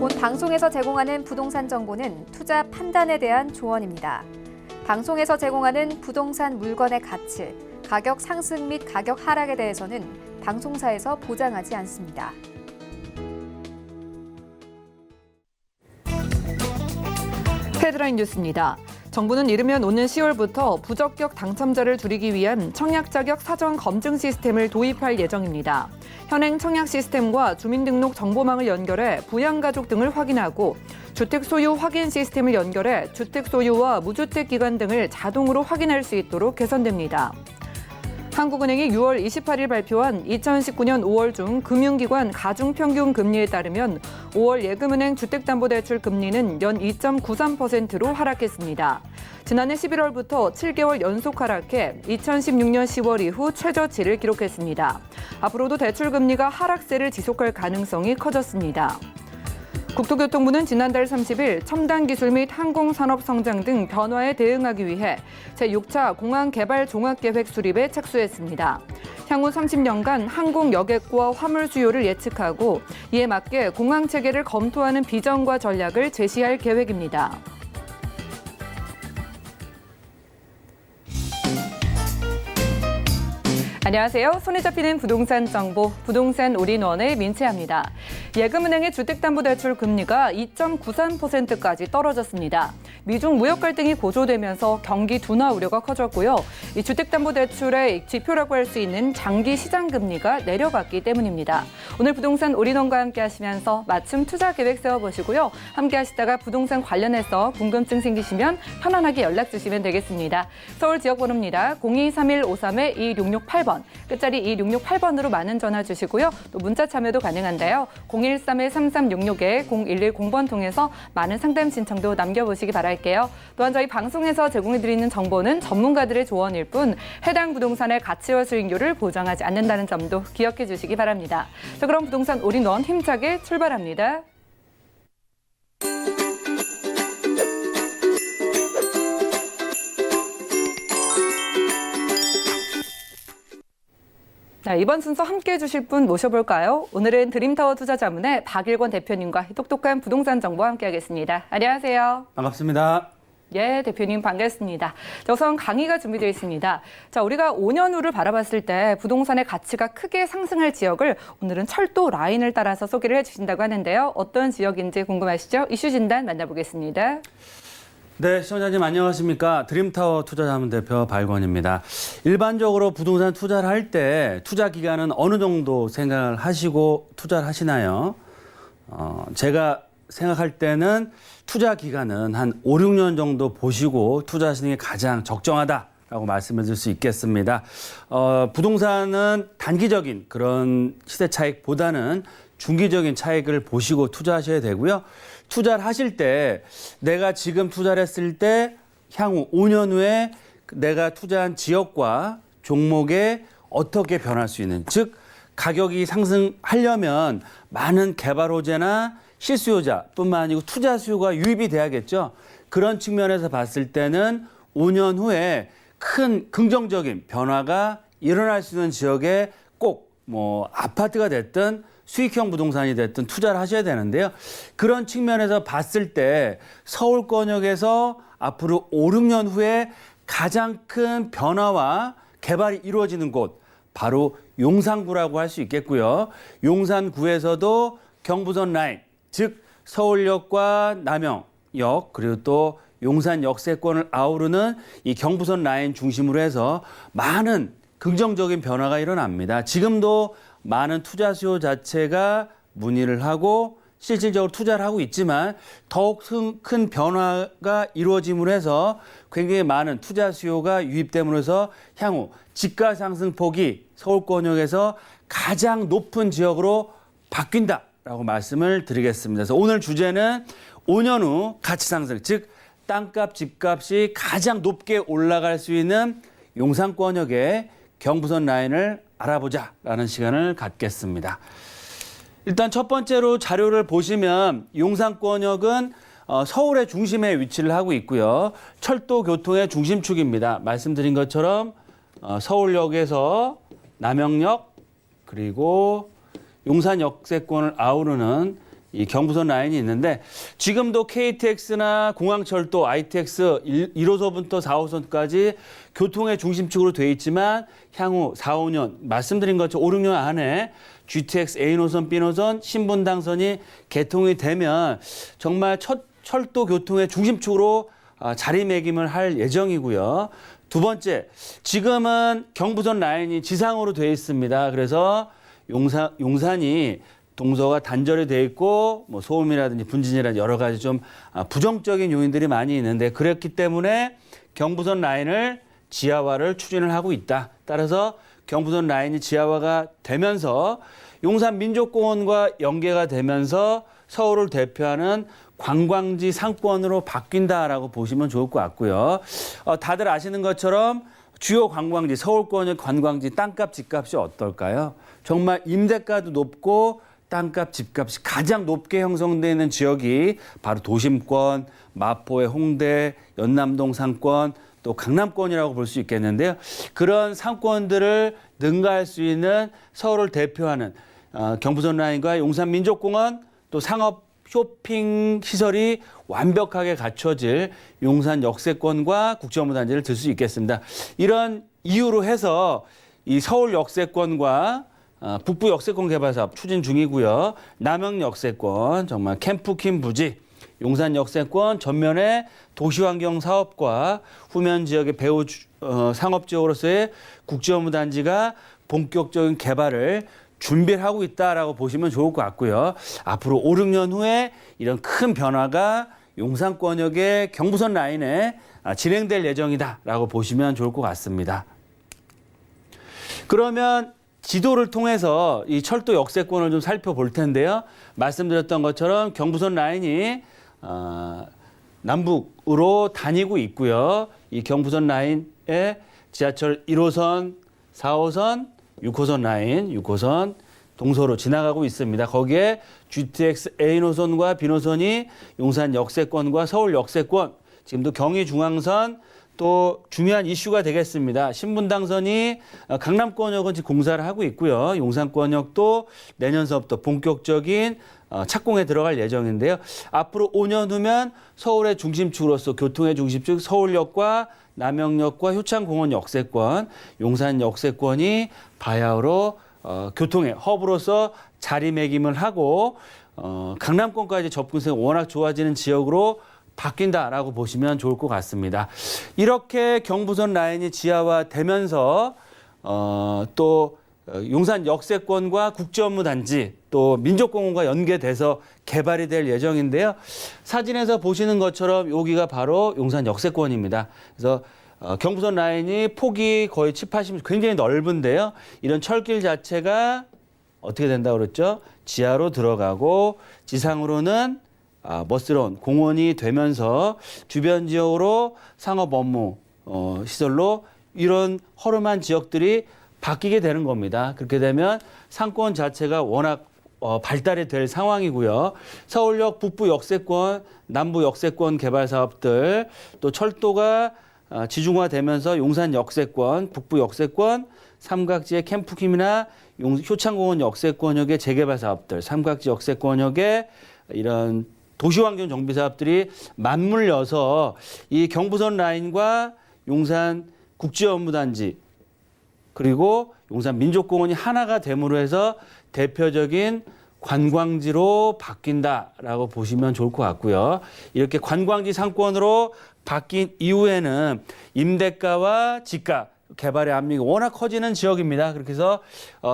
본 방송에서 제공하는 부동산 정보는 투자 판단에 대한 조언입니다. 방송에서 제공하는 부동산 물건의 가치, 가격 상승 및 가격 하락에 대해서는 방송사에서 보장하지 않습니다. 헤드라인 뉴스입니다. 정부는 이르면 오는 10월부터 부적격 당첨자를 줄이기 위한 청약 자격 사전 검증 시스템을 도입할 예정입니다. 현행 청약 시스템과 주민등록 정보망을 연결해 부양가족 등을 확인하고 주택 소유 확인 시스템을 연결해 주택 소유와 무주택 기간 등을 자동으로 확인할 수 있도록 개선됩니다. 한국은행이 6월 28일 발표한 2019년 5월 중 금융기관 가중평균 금리에 따르면 5월 예금은행 주택담보대출 금리는 연 2.93%로 하락했습니다. 지난해 11월부터 7개월 연속 하락해 2016년 10월 이후 최저치를 기록했습니다. 앞으로도 대출 금리가 하락세를 지속할 가능성이 커졌습니다. 국토교통부는 지난달 30일 첨단 기술 및 항공산업 성장 등 변화에 대응하기 위해 제6차 공항개발 종합계획 수립에 착수했습니다. 향후 30년간 항공 여객과 화물 수요를 예측하고 이에 맞게 공항 체계를 검토하는 비전과 전략을 제시할 계획입니다. 안녕하세요. 손에 잡히는 부동산 정보, 부동산 올인원의 민채합니다. 예금은행의 주택담보대출 금리가 2.93%까지 떨어졌습니다. 미중 무역 갈등이 고조되면서 경기 둔화 우려가 커졌고요. 이 주택담보대출의 지표라고 할 수 있는 장기 시장 금리가 내려갔기 때문입니다. 오늘 부동산 올인원과 함께 하시면서 맞춤 투자 계획 세워보시고요. 함께 하시다가 부동산 관련해서 궁금증 생기시면 편안하게 연락 주시면 되겠습니다. 서울 지역번호입니다. 023153-2668번. 끝자리 2668번으로 많은 전화 주시고요. 또 문자 참여도 가능한데요. 013-3366-0110번 통해서 많은 상담 신청도 남겨보시기 바랄게요. 또한 저희 방송에서 제공해드리는 정보는 전문가들의 조언일 뿐 해당 부동산의 가치와 수익률을 보장하지 않는다는 점도 기억해 주시기 바랍니다. 자, 그럼 부동산 올인원 힘차게 출발합니다. 자, 이번 순서 함께해 주실 분 모셔볼까요? 오늘은 드림타워 투자자문의 박일권 대표님과 똑똑한 부동산 정보 함께하겠습니다. 안녕하세요. 반갑습니다. 예, 대표님 반갑습니다. 우선 강의가 준비되어 있습니다. 자, 우리가 5년 후를 바라봤을 때 부동산의 가치가 크게 상승할 지역을 오늘은 철도 라인을 따라서 소개를 해주신다고 하는데요. 어떤 지역인지 궁금하시죠? 이슈 진단 만나보겠습니다. 네, 시청자님 안녕하십니까. 드림타워 투자자문 대표 박일권입니다. 일반적으로 부동산 투자를 할 때 투자 기간은 어느 정도 생각을 하시고 투자를 하시나요? 제가 생각할 때는 투자 기간은 한 5, 6년 정도 보시고 투자하시는 게 가장 적정하다라고 말씀을 드릴 수 있겠습니다. 부동산은 단기적인 그런 시세 차익보다는 중기적인 차익을 보시고 투자하셔야 되고요. 투자를 하실 때 내가 지금 투자를 했을 때 향후 5년 후에 내가 투자한 지역과 종목에 어떻게 변할 수 있는, 즉 가격이 상승하려면 많은 개발 호재나 실수요자뿐만 아니고 투자 수요가 유입이 돼야겠죠. 그런 측면에서 봤을 때는 5년 후에 큰 긍정적인 변화가 일어날 수 있는 지역에 꼭 아파트가 됐든 수익형 부동산이 됐든 투자를 하셔야 되는데요. 그런 측면에서 봤을 때 서울권역에서 앞으로 5, 6년 후에 가장 큰 변화와 개발이 이루어지는 곳, 바로 용산구라고 할 수 있겠고요. 용산구에서도 경부선 라인, 즉 서울역과 남영역 그리고 또 용산 역세권을 아우르는 이 경부선 라인 중심으로 해서 많은 긍정적인 변화가 일어납니다. 지금도 많은 투자 수요 자체가 문의를 하고 실질적으로 투자를 하고 있지만 더욱 큰 변화가 이루어짐으로 해서 굉장히 많은 투자 수요가 유입됨으로 해서 향후 집가 상승폭이 서울권역에서 가장 높은 지역으로 바뀐다라고 말씀을 드리겠습니다. 그래서 오늘 주제는 5년 후 가치 상승, 즉 땅값, 집값이 가장 높게 올라갈 수 있는 용산권역의 경부선 라인을 알아보자라는 시간을 갖겠습니다. 일단 첫 번째로 자료를 보시면 용산권역은 서울의 중심에 위치를 하고 있고요. 철도 교통의 중심축입니다. 말씀드린 것처럼 서울역에서 남영역 그리고 용산 역세권을 아우르는 이 경부선 라인이 있는데 지금도 KTX나 공항철도, ITX 1호선부터 4호선까지 교통의 중심축으로 돼 있지만 향후 4, 5년 말씀드린 것처럼 5, 6년 안에 GTX A노선, B노선, 신분당선이 개통이 되면 정말 철도 교통의 중심축으로 자리매김을 할 예정이고요. 두 번째, 지금은 경부선 라인이 지상으로 되어 있습니다. 그래서 용산이 동서가 단절이 돼 있고 뭐 소음이라든지 분진이라든지 여러 가지 좀 부정적인 요인들이 많이 있는데 그렇기 때문에 경부선 라인을 지하화를 추진을 하고 있다. 따라서 경부선 라인이 지하화가 되면서 용산 민족공원과 연계가 되면서 서울을 대표하는 관광지 상권으로 바뀐다라고 보시면 좋을 것 같고요. 다들 아시는 것처럼 주요 관광지, 서울권의 관광지 땅값, 집값이 어떨까요? 정말 임대가도 높고 땅값, 집값이 가장 높게 형성되어 있는 지역이 바로 도심권, 마포의 홍대, 연남동 상권, 또 강남권이라고 볼 수 있겠는데요. 그런 상권들을 능가할 수 있는 서울을 대표하는 경부선 라인과 용산 민족공원, 또 상업 쇼핑 시설이 완벽하게 갖춰질 용산 역세권과 국제업무단지를 들 수 있겠습니다. 이런 이유로 해서 이 서울 역세권과 북부 역세권 개발 사업 추진 중이고요. 남영 역세권 정말 캠프킴 부지, 용산 역세권 전면에 도시환경 사업과 후면 지역의 배후 상업 지역으로서의 국제업무단지가 본격적인 개발을 준비를 하고 있다라고 보시면 좋을 것 같고요. 앞으로 5, 6년 후에 이런 큰 변화가 용산권역의 경부선 라인에 진행될 예정이다라고 보시면 좋을 것 같습니다. 그러면 지도를 통해서 이 철도 역세권을 좀 살펴볼 텐데요. 말씀드렸던 것처럼 경부선 라인이 남북으로 다니고 있고요. 이 경부선 라인에 지하철 1호선, 4호선, 6호선 라인, 6호선 동서로 지나가고 있습니다. 거기에 GTX A노선과 B노선이 용산 역세권과 서울 역세권, 지금도 경의중앙선, 또 중요한 이슈가 되겠습니다. 신분당선이 강남권역은 지금 공사를 하고 있고요. 용산권역도 내년서부터 본격적인 착공에 들어갈 예정인데요. 앞으로 5년 후면 서울의 중심축으로서 교통의 중심축 서울역과 남영역과 효창공원 역세권, 용산 역세권이 바야흐로 교통의 허브로서 자리매김을 하고 강남권까지 접근성이 워낙 좋아지는 지역으로 바뀐다라고 보시면 좋을 것 같습니다. 이렇게 경부선 라인이 지하화되면서 또 용산 역세권과 국제업무단지 또 민족공원과 연계돼서 개발이 될 예정인데요. 사진에서 보시는 것처럼 여기가 바로 용산 역세권입니다. 그래서 경부선 라인이 폭이 거의 70, 80m 굉장히 넓은데요. 이런 철길 자체가 어떻게 된다고 그랬죠? 지하로 들어가고 지상으로는 멋스러운 공원이 되면서 주변 지역으로 상업 업무 시설로 이런 허름한 지역들이 바뀌게 되는 겁니다. 그렇게 되면 상권 자체가 워낙 발달이 될 상황이고요. 서울역 북부 역세권, 남부 역세권 개발 사업들, 또 철도가 지중화되면서 용산 역세권, 북부 역세권, 삼각지의 캠프킴이나 효창공원 역세권역의 재개발 사업들, 삼각지 역세권역의 이런 도시환경 정비 사업들이 맞물려서 이 경부선 라인과 용산 국제업무단지 그리고 용산 민족공원이 하나가 됨으로 해서 대표적인 관광지로 바뀐다라고 보시면 좋을 것 같고요. 이렇게 관광지 상권으로 바뀐 이후에는 임대가와 집값 개발의 압력이 워낙 커지는 지역입니다. 그렇게 해서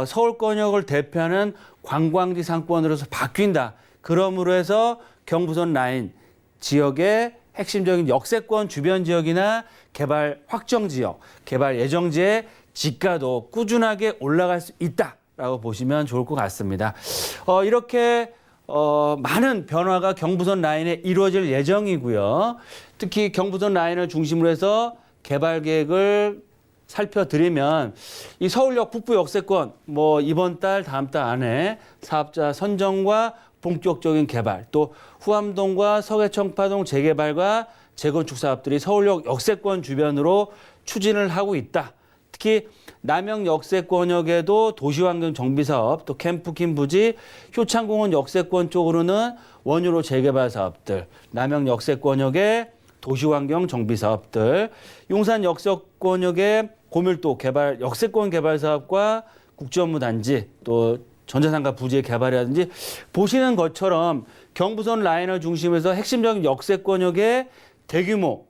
서울권역을 대표하는 관광지 상권으로서 바뀐다. 그러므로 해서 경부선 라인 지역의 핵심적인 역세권 주변 지역이나 개발 확정 지역, 개발 예정지의 지가도 꾸준하게 올라갈 수 있다라고 보시면 좋을 것 같습니다. 이렇게 많은 변화가 경부선 라인에 이루어질 예정이고요. 특히 경부선 라인을 중심으로 해서 개발 계획을 살펴드리면 이 서울역 북부 역세권 이번 달 다음 달 안에 사업자 선정과 본격적인 개발, 또 후암동과 서해청파동 재개발과 재건축 사업들이 서울역 역세권 주변으로 추진을 하고 있다. 특히 남영 역세권역에도 도시환경 정비사업, 또 캠프킨 부지, 효창공원 역세권 쪽으로는 원유로 재개발 사업들, 남영 역세권역의 도시환경 정비사업들, 용산 역세권역의 고밀도 개발, 역세권 개발 사업과 국제업무 단지, 또 전자상가 부지의 개발이라든지 보시는 것처럼 경부선 라인을 중심해서 핵심적인 역세권역의 대규모,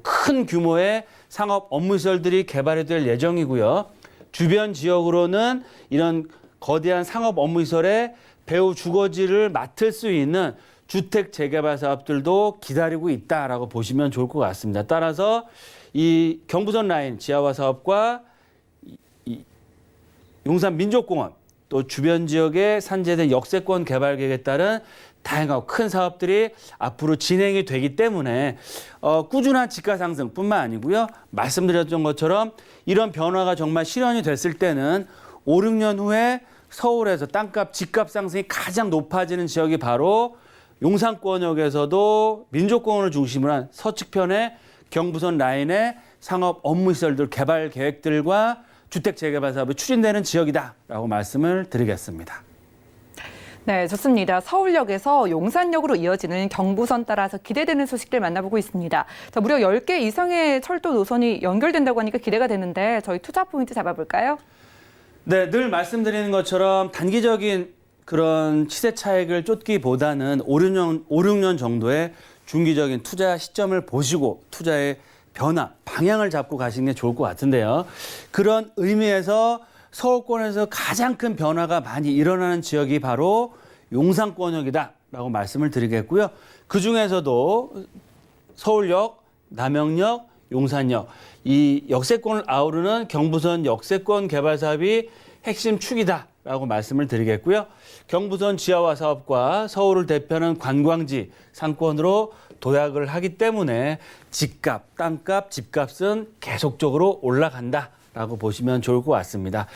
큰 규모의 상업 업무시설들이 개발이 될 예정이고요. 주변 지역으로는 이런 거대한 상업 업무시설의 배후 주거지를 맡을 수 있는 주택 재개발 사업들도 기다리고 있다라고 보시면 좋을 것 같습니다. 따라서 이 경부선 라인 지하화 사업과 용산 민족공원 또 주변 지역의 산재된 역세권 개발 계획에 따른 다양하고 큰 사업들이 앞으로 진행이 되기 때문에 꾸준한 집가 상승뿐만 아니고요. 말씀드렸던 것처럼 이런 변화가 정말 실현이 됐을 때는 5, 6년 후에 서울에서 땅값, 집값 상승이 가장 높아지는 지역이 바로 용산권역에서도 민족공원을 중심으로 한 서측편의 경부선 라인의 상업 업무시설들 개발 계획들과 주택 재개발 사업이 추진되는 지역이다라고 말씀을 드리겠습니다. 네, 좋습니다. 서울역에서 용산역으로 이어지는 경부선 따라서 기대되는 소식들 만나보고 있습니다. 자, 무려 10개 이상의 철도 노선이 연결된다고 하니까 기대가 되는데 저희 투자 포인트 잡아볼까요? 네, 늘 말씀드리는 것처럼 단기적인 그런 시세 차익을 쫓기보다는 5, 6년 정도의 중기적인 투자 시점을 보시고 투자의 변화, 방향을 잡고 가시는 게 좋을 것 같은데요. 그런 의미에서 서울권에서 가장 큰 변화가 많이 일어나는 지역이 바로 용산권역이다라고 말씀을 드리겠고요. 그중에서도 서울역, 남영역, 용산역, 이 역세권을 아우르는 경부선 역세권 개발 사업이 핵심 축이다라고 말씀을 드리겠고요. 경부선 지하화 사업과 서울을 대표하는 관광지 상권으로 도약을 하기 때문에 집값, 땅값, 집값은 계속적으로 올라간다라고 보시면 좋을 것 같습니다.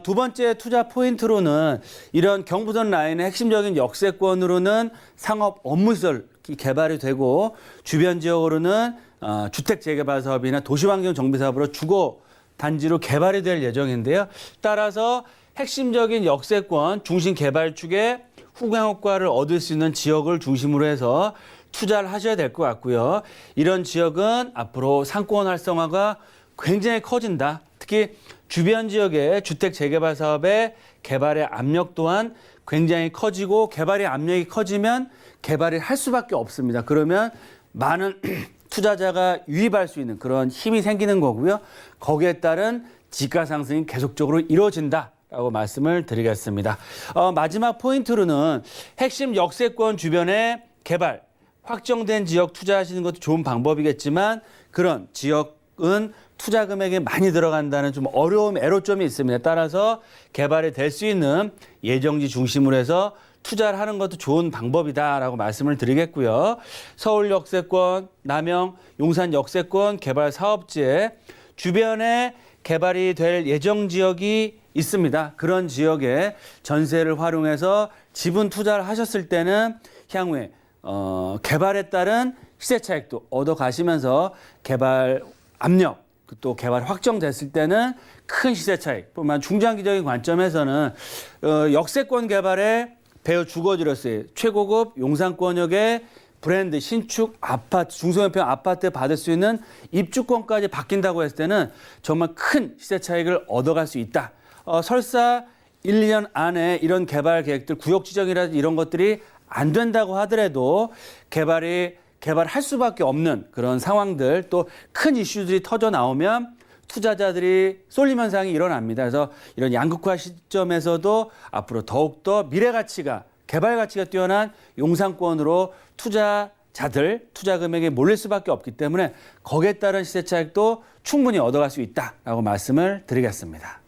두 번째 투자 포인트로는 이런 경부선 라인의 핵심적인 역세권으로는 상업 업무시설 개발이 되고 주변 지역으로는 주택 재개발 사업이나 도시환경 정비 사업으로 주거 단지로 개발이 될 예정인데요. 따라서 핵심적인 역세권 중심 개발축에 후광 효과를 얻을 수 있는 지역을 중심으로 해서 투자를 하셔야 될 것 같고요. 이런 지역은 앞으로 상권 활성화가 굉장히 커진다. 특히 주변 지역의 주택 재개발 사업의 개발의 압력 또한 굉장히 커지고 개발의 압력이 커지면 개발을 할 수밖에 없습니다. 그러면 많은 투자자가 유입할 수 있는 그런 힘이 생기는 거고요. 거기에 따른 지가 상승이 계속적으로 이루어진다라고 말씀을 드리겠습니다. 마지막 포인트로는 핵심 역세권 주변의 개발, 확정된 지역 투자하시는 것도 좋은 방법이겠지만 그런 지역은 투자 금액이 많이 들어간다는 좀 어려움, 애로점이 있습니다. 따라서 개발이 될 수 있는 예정지 중심으로 해서 투자를 하는 것도 좋은 방법이다라고 말씀을 드리겠고요. 서울 역세권, 남영, 용산 역세권 개발 사업지에 주변에 개발이 될 예정 지역이 있습니다. 그런 지역에 전세를 활용해서 지분 투자를 하셨을 때는 향후에 개발에 따른 시세 차익도 얻어 가시면서 개발 압력 또 개발 확정됐을 때는 큰 시세 차익 뿐만 중장기적인 관점에서는 역세권 개발에 배우 주거지로서의 최고급 용산권역의 브랜드 신축 아파트, 중소형평 아파트 받을 수 있는 입주권까지 바뀐다고 했을 때는 정말 큰 시세 차익을 얻어갈 수 있다. 설사 1, 2년 안에 이런 개발 계획들, 구역 지정이라든지 이런 것들이 안 된다고 하더라도 개발할 수밖에 없는 그런 상황들 또 큰 이슈들이 터져 나오면 투자자들이 쏠림 현상이 일어납니다. 그래서 이런 양극화 시점에서도 앞으로 더욱더 미래 가치가, 개발 가치가 뛰어난 용산권으로 투자자들, 투자 금액이 몰릴 수밖에 없기 때문에 거기에 따른 시세 차익도 충분히 얻어갈 수 있다라고 말씀을 드리겠습니다.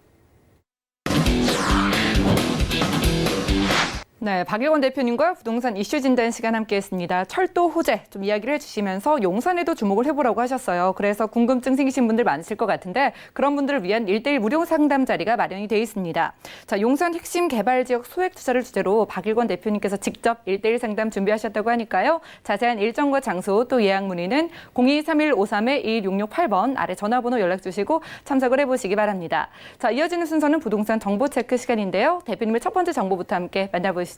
네, 박일권 대표님과 부동산 이슈 진단 시간 함께했습니다. 철도 호재 좀 이야기를 해주시면서 용산에도 주목을 해보라고 하셨어요. 그래서 궁금증 생기신 분들 많으실 것 같은데 그런 분들을 위한 1:1 무료 상담 자리가 마련이 되어 있습니다. 자, 용산 핵심 개발 지역 소액 투자를 주제로 박일권 대표님께서 직접 1:1 상담 준비하셨다고 하니까요. 자세한 일정과 장소 또 예약 문의는 023153-21668번 아래 전화번호 연락 주시고 참석을 해보시기 바랍니다. 자, 이어지는 순서는 부동산 정보 체크 시간인데요. 대표님의 첫 번째 정보부터 함께 만나보시죠.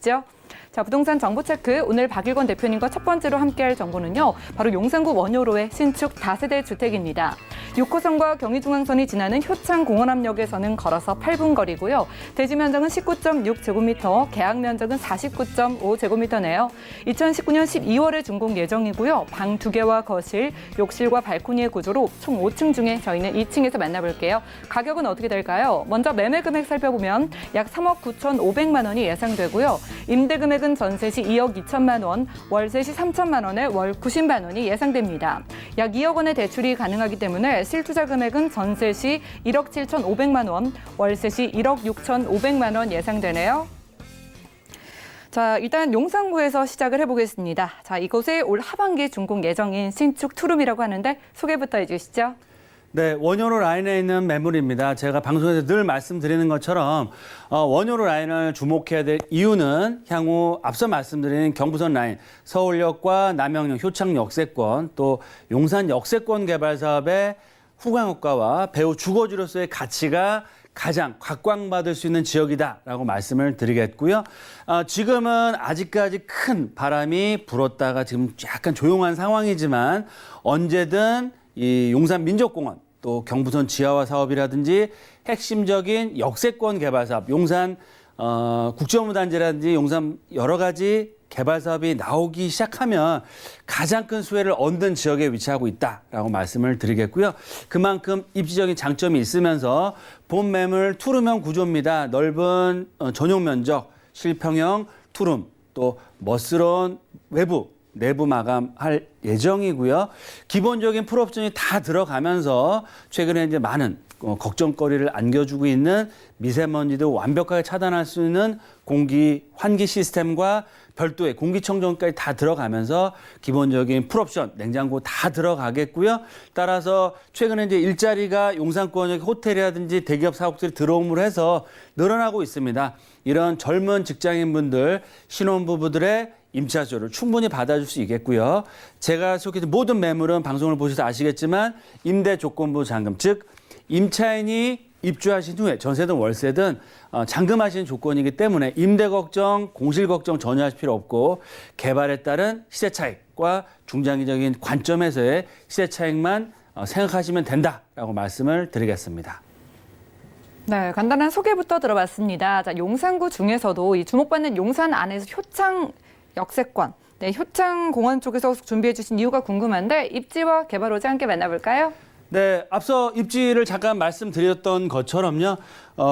자, 부동산 정보 체크 오늘 박일권 대표님과 첫 번째로 함께할 정보는요. 바로 용산구 원효로의 신축 다세대 주택입니다. 6호선과 경의중앙선이 지나는 효창공원암역에서는 걸어서 8분 거리고요. 대지 면적은 19.6제곱미터, 계약 면적은 49.5제곱미터네요. 2019년 12월에 준공 예정이고요. 방 2개와 거실, 욕실과 발코니의 구조로 총 5층 중에 저희는 2층에서 만나볼게요. 가격은 어떻게 될까요? 먼저 매매 금액 살펴보면 약 3억 9,500만 원이 예상되고요. 임대 금액은 전세 시 2억 2천만 원, 월세 시 3천만 원에 월 90만 원이 예상됩니다. 약 2억 원의 대출이 가능하기 때문에 실투자 금액은 전세 시 1억 7,500만 원, 월세 시 1억 6,500만 원 예상되네요. 자, 일단 용산구에서 시작을 해보겠습니다. 자, 이곳에 올 하반기 준공 예정인 신축 투룸이라고 하는데 소개부터 해주시죠. 네, 원효로 라인에 있는 매물입니다. 제가 방송에서 늘 말씀드리는 것처럼 원효로 라인을 주목해야 될 이유는 향후 앞서 말씀드린 경부선 라인, 서울역과 남영역, 효창 역세권, 또 용산 역세권 개발 사업의 후광효과와 배후 주거지로서의 가치가 가장 각광받을 수 있는 지역이다라고 말씀을 드리겠고요. 지금은 아직까지 큰 바람이 불었다가 지금 약간 조용한 상황이지만 언제든 이 용산 민족공원 또 경부선 지하화 사업이라든지 핵심적인 역세권 개발 사업, 용산 국제업무단지라든지 용산 여러 가지 개발 사업이 나오기 시작하면 가장 큰 수혜를 얻는 지역에 위치하고 있다라고 말씀을 드리겠고요. 그만큼 입지적인 장점이 있으면서 본 매물 투룸형 구조입니다. 넓은 전용 면적, 실평형 투룸, 또 멋스러운 외부 내부 마감할 예정이고요. 기본적인 풀옵션이 다 들어가면서 최근에 이제 많은 걱정거리를 안겨주고 있는 미세먼지도 완벽하게 차단할 수 있는 공기 환기 시스템과 별도의 공기청정까지 다 들어가면서 기본적인 풀옵션, 냉장고 다 들어가겠고요. 따라서 최근에 이제 일자리가 용산권역 호텔이라든지 대기업 사업들이 들어옴으로 해서 늘어나고 있습니다. 이런 젊은 직장인분들, 신혼부부들의 임차 수요를 충분히 받아줄 수 있겠고요. 제가 소개해드린 모든 매물은 방송을 보셔서 아시겠지만 임대 조건부 잔금, 즉 임차인이 입주하신 후에 전세든 월세든 잔금하시는 조건이기 때문에 임대 걱정, 공실 걱정 전혀 하실 필요 없고 개발에 따른 시세 차익과 중장기적인 관점에서의 시세 차익만 생각하시면 된다라고 말씀을 드리겠습니다. 네, 간단한 소개부터 들어봤습니다. 자, 용산구 중에서도 이 주목받는 용산 안에서 효창 역세권, 네, 효창공원 쪽에서 준비해 주신 이유가 궁금한데 입지와 개발 호재 함께 만나볼까요? 네, 앞서 입지를 잠깐 말씀드렸던 것처럼요.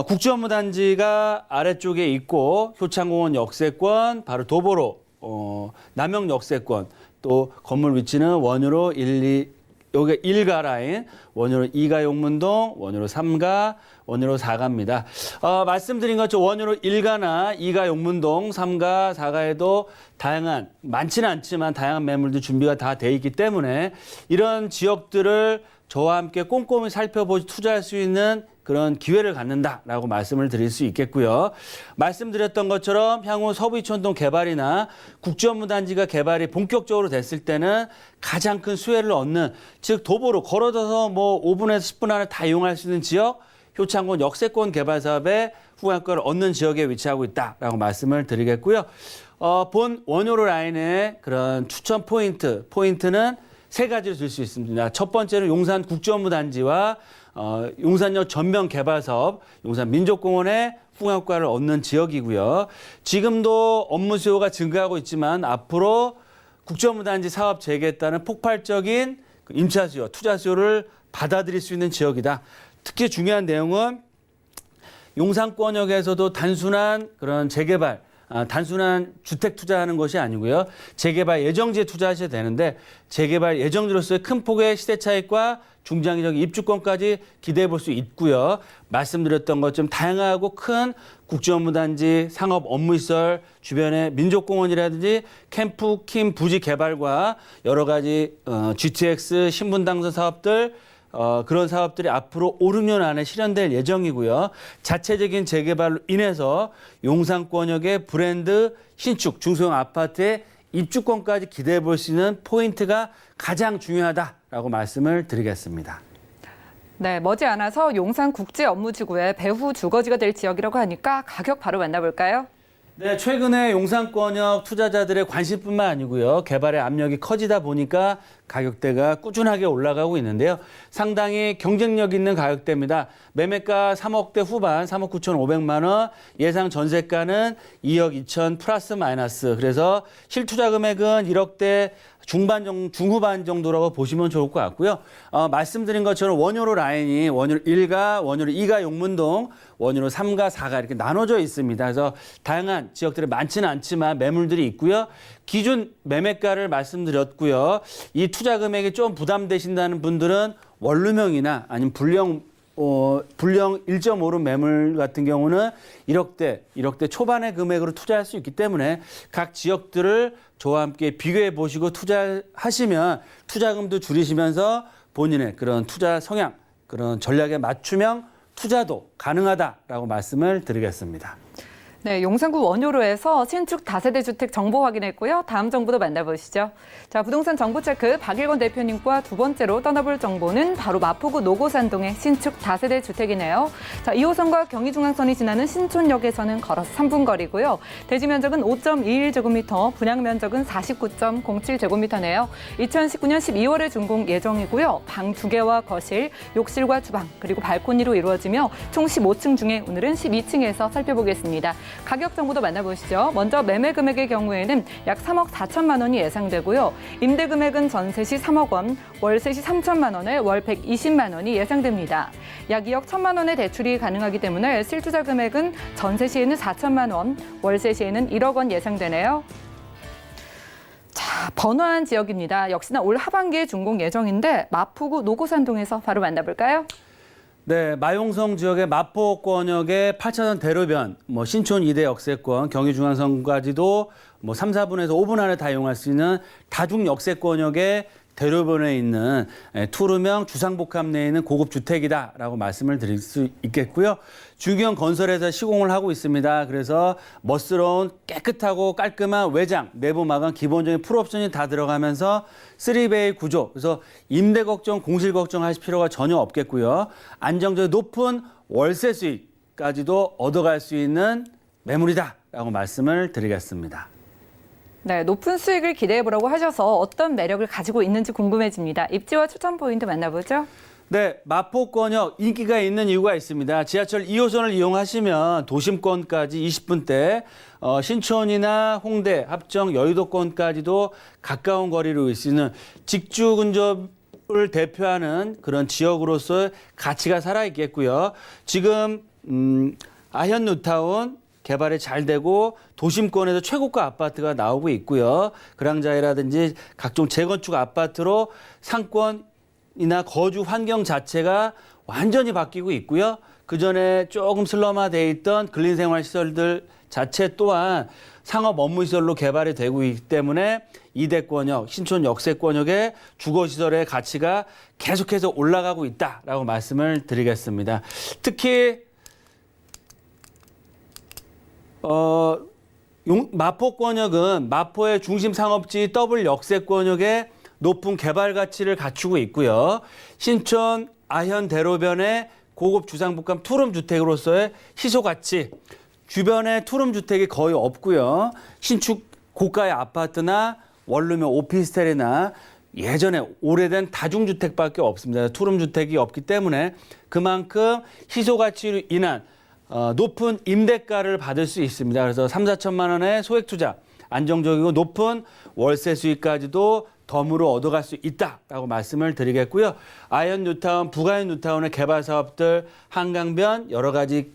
국제업무단지가 아래쪽에 있고 효창공원 역세권, 바로 도보로 남영 역세권, 또 건물 위치는 원효로 1, 2, 여기 1가 라인, 원효로 2가 용문동, 원효로 3가, 원효로 4가입니다. 말씀드린 것처럼 원효로 1가나 2가 용문동, 3가, 4가에도 다양한, 많지는 않지만 다양한 매물도 준비가 다 돼 있기 때문에 이런 지역들을 저와 함께 꼼꼼히 살펴보고 투자할 수 있는 그런 기회를 갖는다라고 말씀을 드릴 수 있겠고요. 말씀드렸던 것처럼 향후 서부이촌동 개발이나 국제업무단지가 개발이 본격적으로 됐을 때는 가장 큰 수혜를 얻는, 즉 도보로 걸어서 뭐 5분에서 10분 안에 다 이용할 수 있는 지역, 효창군 역세권 개발 사업에 후광효과를 얻는 지역에 위치하고 있다라고 말씀을 드리겠고요. 본 원효로 라인의 그런 추천 포인트는 세 가지로 들 수 있습니다. 첫 번째는 용산 국제업무단지와 용산역 전면 개발 사업, 용산 민족공원의 후광효과를 얻는 지역이고요. 지금도 업무 수요가 증가하고 있지만 앞으로 국제업무단지 사업 재개에 따른 폭발적인 임차 수요, 투자 수요를 받아들일 수 있는 지역이다. 특히 중요한 내용은 용산권역에서도 단순한 그런 재개발, 단순한 주택 투자하는 것이 아니고요. 재개발 예정지에 투자하셔야 되는데 재개발 예정지로서의 큰 폭의 시대 차익과 중장기적인 입주권까지 기대해 볼 수 있고요. 말씀드렸던 것처럼 다양하고 큰 국제업무단지, 상업업무시설, 주변의 민족공원이라든지 캠프킴 부지 개발과 여러 가지 GTX 신분당선 사업들, 그런 사업들이 앞으로 5, 6년 안에 실현될 예정이고요. 자체적인 재개발로 인해서 용산권역의 브랜드 신축 중소형 아파트의 입주권까지 기대해 볼 수 있는 포인트가 가장 중요하다라고 말씀을 드리겠습니다. 네, 머지않아서 용산국제업무지구의 배후 주거지가 될 지역이라고 하니까 가격 바로 만나볼까요? 네, 최근에 용산권역 투자자들의 관심뿐만 아니고요. 개발의 압력이 커지다 보니까 가격대가 꾸준하게 올라가고 있는데요. 상당히 경쟁력 있는 가격대입니다. 매매가 3억대 후반, 3억 9,500만 원, 예상 전세가는 2억 2천 플러스 마이너스. 그래서 실투자 금액은 1억대 중후반 정도라고 보시면 좋을 것 같고요. 말씀드린 것처럼 원효로 라인이 원효로 1가, 원효로 2가 용문동, 원효로 3가 4가 이렇게 나눠져 있습니다. 그래서 다양한 지역들이 많지는 않지만 매물들이 있고요. 기준 매매가를 말씀드렸고요. 이 투자 금액이 좀 부담되신다는 분들은 원룸형이나 아니면 불량 1.5룸 매물 같은 경우는 1억대 초반의 금액으로 투자할 수 있기 때문에 각 지역들을 저와 함께 비교해 보시고 투자하시면 투자금도 줄이시면서 본인의 그런 투자 성향, 그런 전략에 맞춤형 투자도 가능하다라고 말씀을 드리겠습니다. 네, 용산구 원효로에서 신축 다세대 주택 정보 확인했고요. 다음 정보도 만나보시죠. 자, 부동산 정보 체크 박일권 대표님과 두 번째로 떠나볼 정보는 바로 마포구 노고산동의 신축 다세대 주택이네요. 자, 2호선과 경의중앙선이 지나는 신촌역에서는 걸어서 3분 거리고요. 대지 면적은 5.21제곱미터, 분양 면적은 49.07제곱미터네요. 2019년 12월에 준공 예정이고요. 방 2개와 거실, 욕실과 주방, 그리고 발코니로 이루어지며 총 15층 중에 오늘은 12층에서 살펴보겠습니다. 가격 정보도 만나보시죠. 먼저 매매 금액의 경우에는 약 3억 4천만 원이 예상되고요. 임대 금액은 전세 시 3억 원, 월세 시 3천만 원에 월 120만 원이 예상됩니다. 약 2억 1천만 원의 대출이 가능하기 때문에 실투자 금액은 전세 시에는 4천만 원, 월세 시에는 1억 원 예상되네요. 자, 번화한 지역입니다. 역시나 올 하반기에 준공 예정인데 마포구 노고산동에서 바로 만나볼까요? 네, 마용성 지역의 마포권역의 8차선 대로변, 신촌 2대 역세권, 경의중앙선까지도 3, 4분에서 5분 안에 다 이용할 수 있는 다중 역세권역의 대로변에 있는 투룸형 주상복합 내에 있는 고급 주택이다라고 말씀을 드릴 수 있겠고요. 중견 건설에서 시공을 하고 있습니다. 그래서 멋스러운 깨끗하고 깔끔한 외장, 내부 마감, 기본적인 풀옵션이 다 들어가면서 3베이 구조. 그래서 임대 걱정, 공실 걱정하실 필요가 전혀 없겠고요. 안정적인 높은 월세 수익까지도 얻어갈 수 있는 매물이다라고 말씀을 드리겠습니다. 네, 높은 수익을 기대해보라고 하셔서 어떤 매력을 가지고 있는지 궁금해집니다. 입지와 추천 포인트 만나보죠. 네, 마포권역 인기가 있는 이유가 있습니다. 지하철 2호선을 이용하시면 도심권까지 20분대, 신촌이나 홍대, 합정, 여의도권까지도 가까운 거리로 있는 직주 근접을 대표하는 그런 지역으로서 가치가 살아있겠고요. 지금 아현 뉴타운 개발이 잘 되고 도심권에서 최고가 아파트가 나오고 있고요. 그랑자이라든지 각종 재건축 아파트로 상권이나 거주 환경 자체가 완전히 바뀌고 있고요. 그전에 조금 슬럼화되어 있던 근린생활시설들 자체 또한 상업 업무시설로 개발이 되고 있기 때문에 이대권역, 신촌 역세권역의 주거시설의 가치가 계속해서 올라가고 있다라고 말씀을 드리겠습니다. 특히 마포권역은 마포의 중심 상업지 더블 역세권역의 높은 개발 가치를 갖추고 있고요. 신촌 아현 대로변의 고급 주상복합 투룸 주택으로서의 희소 가치, 주변에 투룸 주택이 거의 없고요. 신축 고가의 아파트나 원룸의 오피스텔이나 예전에 오래된 다중주택밖에 없습니다. 투룸 주택이 없기 때문에 그만큼 희소 가치로 인한 높은 임대가를 받을 수 있습니다. 그래서 3, 4천만 원의 소액 투자, 안정적이고 높은 월세 수익까지도 덤으로 얻어갈 수 있다라고 말씀을 드리겠고요. 아현 뉴타운, 북아현 뉴타운의 개발 사업들, 한강변 여러 가지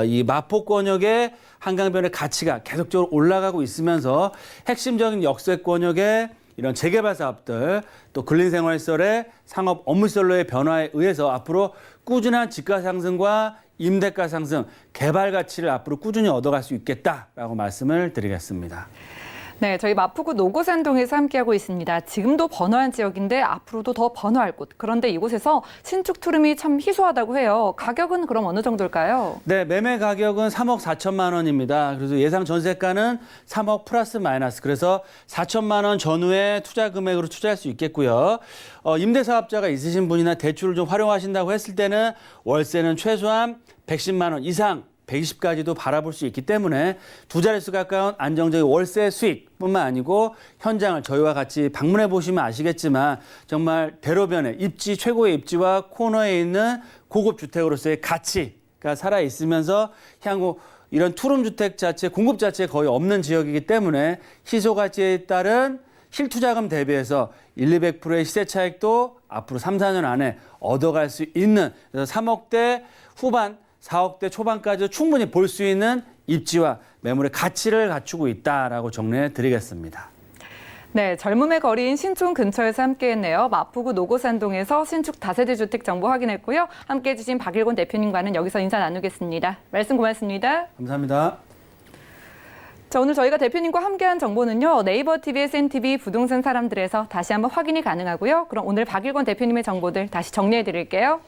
이 마포권역의 한강변의 가치가 계속적으로 올라가고 있으면서 핵심적인 역세권역의 이런 재개발 사업들, 또 근린생활시설의 상업 업무시설로의 변화에 의해서 앞으로 꾸준한 집가 상승과 임대가 상승, 개발 가치를 앞으로 꾸준히 얻어갈 수 있겠다라고 말씀을 드리겠습니다. 네, 저희 마포구 노고산동에서 함께하고 있습니다. 지금도 번화한 지역인데 앞으로도 더 번화할 곳. 그런데 이곳에서 신축 투룸이 참 희소하다고 해요. 가격은 그럼 어느 정도일까요? 네, 매매 가격은 3억 4천만 원입니다. 그래서 예상 전세가는 3억 플러스 마이너스. 그래서 4천만 원 전후의 투자 금액으로 투자할 수 있겠고요. 임대사업자가 있으신 분이나 대출을 좀 활용하신다고 했을 때는 월세는 최소한 110만 원 이상 120까지도 바라볼 수 있기 때문에 두 자릿수 가까운 안정적인 월세 수익뿐만 아니고 현장을 저희와 같이 방문해 보시면 아시겠지만 정말 대로변에 입지 최고의 입지와 코너에 있는 고급 주택으로서의 가치가 살아 있으면서 향후 이런 투룸 주택 자체 공급 자체에 거의 없는 지역이기 때문에 희소 가치에 따른 실투자금 대비해서 200%의 시세 차익도 앞으로 3, 4년 안에 얻어갈 수 있는 그래서 3억대 후반 4억대 초반까지도 충분히 볼 수 있는 입지와 매물의 가치를 갖추고 있다라고 정리해 드리겠습니다. 네, 젊음의 거리인 신촌 근처에서 함께했네요. 마포구 노고산동에서 신축 다세대 주택 정보 확인했고요. 함께해 주신 박일곤 대표님과는 여기서 인사 나누겠습니다. 말씀 고맙습니다. 감사합니다. 자, 오늘 저희가 대표님과 함께한 정보는요. 네이버 TV의 센TV 부동산 사람들에서 다시 한번 확인이 가능하고요. 그럼 오늘 박일곤 대표님의 정보들 다시 정리해 드릴게요.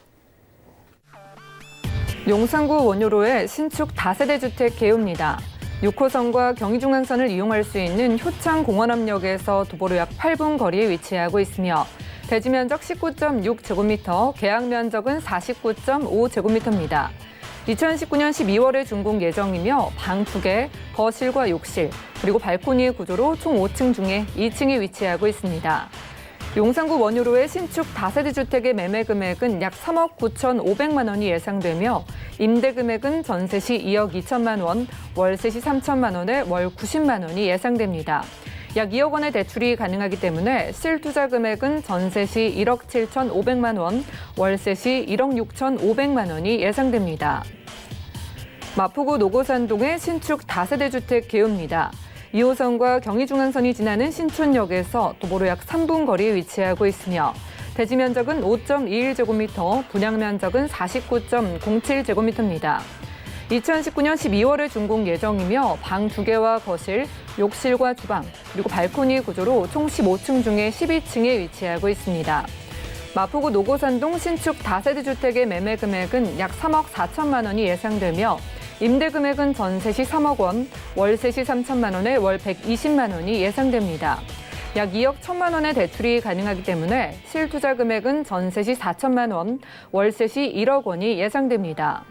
용산구 원효로의 신축 다세대 주택 개요입니다. 6호선과 경의중앙선을 이용할 수 있는 효창공원암역에서 도보로 약 8분 거리에 위치하고 있으며 대지 면적 19.6제곱미터, 계약 면적은 49.5제곱미터입니다. 2019년 12월에 준공 예정이며 방 2개, 거실과 욕실, 그리고 발코니 구조로 총 5층 중에 2층에 위치하고 있습니다. 용산구 원효로의 신축 다세대 주택의 매매 금액은 약 3억 9,500만 원이 예상되며 임대 금액은 전세 시 2억 2천만 원, 월세 시 3천만 원에 월 90만 원이 예상됩니다. 약 2억 원의 대출이 가능하기 때문에 실투자 금액은 전세 시 1억 7,500만 원, 월세 시 1억 6,500만 원이 예상됩니다. 마포구 노고산동의 신축 다세대 주택 개요입니다. 2호선과 경의중앙선이 지나는 신촌역에서 도보로 약 3분 거리에 위치하고 있으며 대지 면적은 5.21제곱미터, 분양 면적은 49.07제곱미터입니다. 2019년 12월에 준공 예정이며 방 2개와 거실, 욕실과 주방, 그리고 발코니 구조로 총 15층 중에 12층에 위치하고 있습니다. 마포구 노고산동 신축 다세대 주택의 매매 금액은 약 3억 4천만 원이 예상되며 임대 금액은 전세 시 3억 원, 월세 시 3천만 원에 월 120만 원이 예상됩니다. 약 2억 1천만 원의 대출이 가능하기 때문에 실투자 금액은 전세 시 4천만 원, 월세 시 1억 원이 예상됩니다.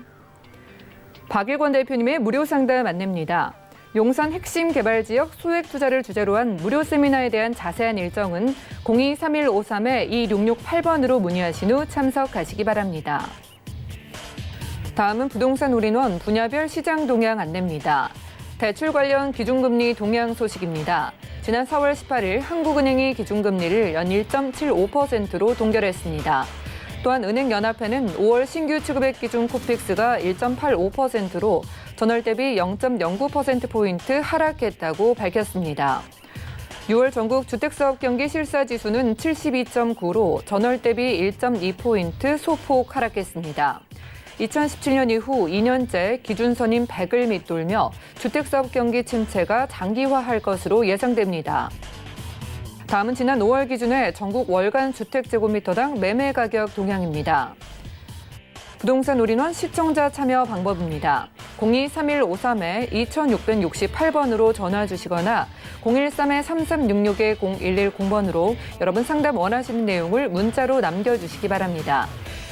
박일권 대표님의 무료 상담 안내입니다. 용산 핵심 개발 지역 소액 투자를 주제로 한 무료 세미나에 대한 자세한 일정은 02-3153-2668번으로 문의하신 후 참석하시기 바랍니다. 다음은 부동산 올인원 분야별 시장 동향 안내입니다. 대출 관련 기준금리 동향 소식입니다. 지난 4월 18일 한국은행이 기준금리를 연 1.75%로 동결했습니다. 또한 은행연합회는 5월 신규 취급액 기준 코픽스가 1.85%로 전월 대비 0.09%포인트 하락했다고 밝혔습니다. 6월 전국 주택사업 경기 실사지수는 72.9로 전월 대비 1.2포인트 소폭 하락했습니다. 2017년 이후 2년째 기준선인 100을 밑돌며 주택사업 경기 침체가 장기화할 것으로 예상됩니다. 다음은 지난 5월 기준의 전국 월간 주택제곱미터당 매매 가격 동향입니다. 부동산 올인원 시청자 참여 방법입니다. 02-3153-2668번으로 전화 주시거나 013-3366-0110번으로 여러분 상담 원하시는 내용을 문자로 남겨주시기 바랍니다.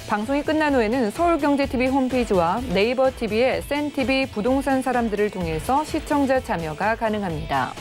방송이 끝난 후에는 서울경제TV 홈페이지와 네이버 TV의 센TV 부동산 사람들을 통해서 시청자 참여가 가능합니다.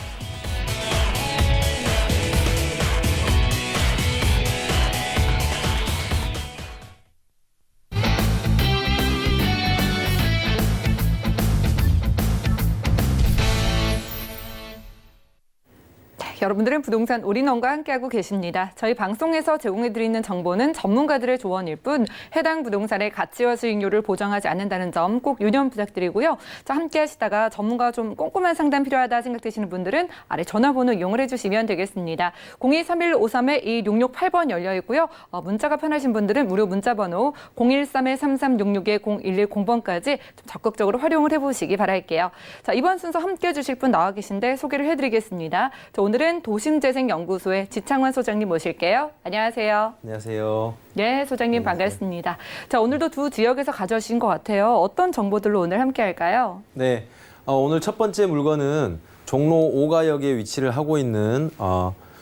여러분들은 부동산 올인원과 함께하고 계십니다. 저희 방송에서 제공해드리는 정보는 전문가들의 조언일 뿐 해당 부동산의 가치와 수익률을 보장하지 않는다는 점 꼭 유념 부탁드리고요. 자, 함께 하시다가 전문가가 좀 꼼꼼한 상담 필요하다 생각되시는 분들은 아래 전화번호 이용을 해주시면 되겠습니다. 023153-2668번 열려 있고요. 문자가 편하신 분들은 무료 문자번호 013-3366-0110번까지 좀 적극적으로 활용을 해보시기 바랄게요. 자, 이번 순서 함께 해주실 분 나와 계신데 소개를 해드리겠습니다. 자, 오늘은 도심재생연구소의 지창환 소장님 모실게요. 안녕하세요. 안녕하세요. 네, 소장님 반갑습니다. 자, 오늘도 두 지역에서 가져오신 것 같아요. 어떤 정보들로 오늘 함께 할까요? 네, 오늘 첫 번째 물건은 종로 5가역에 위치를 하고 있는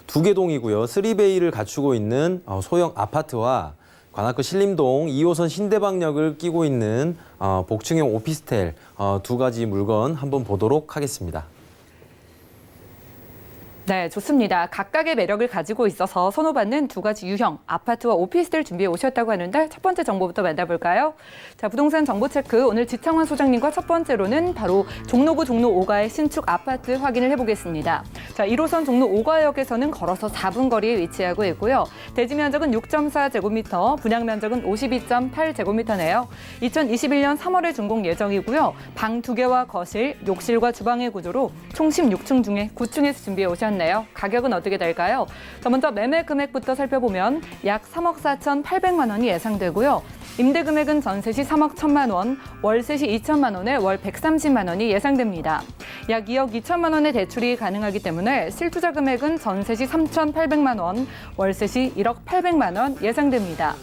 두개동이고요. 3베이를 갖추고 있는 소형 아파트와 관악구 신림동 2호선 신대방역을 끼고 있는 복층형 오피스텔 두 가지 물건 한번 보도록 하겠습니다. 네, 좋습니다. 각각의 매력을 가지고 있어서 선호받는 두 가지 유형, 아파트와 오피스텔 준비해 오셨다고 하는데 첫 번째 정보부터 만나볼까요? 자, 부동산 정보 체크 오늘 지창환 소장님과 첫 번째로는 바로 종로구 종로 5가의 신축 아파트 확인을 해보겠습니다. 자, 1호선 종로 5가역에서는 걸어서 4분 거리에 위치하고 있고요. 대지 면적은 6.4제곱미터, 분양 면적은 52.8제곱미터네요. 2021년 3월에 준공 예정이고요. 방 2개와 거실, 욕실과 주방의 구조로 총 16층 중에 9층에서 준비해 오셨네요. 가격은 어떻게 될까요? 자, 먼저 매매 금액부터 살펴보면 약 3억 4,800만 원이 예상되고요. 임대 금액은 전세 시 3억 1천만 원, 월세 시 2천만 원에 월 130만 원이 예상됩니다. 약 2억 2천만 원의 대출이 가능하기 때문에 실투자 금액은 전세 시 3,800만 원, 월세 시 1억 800만 원 예상됩니다.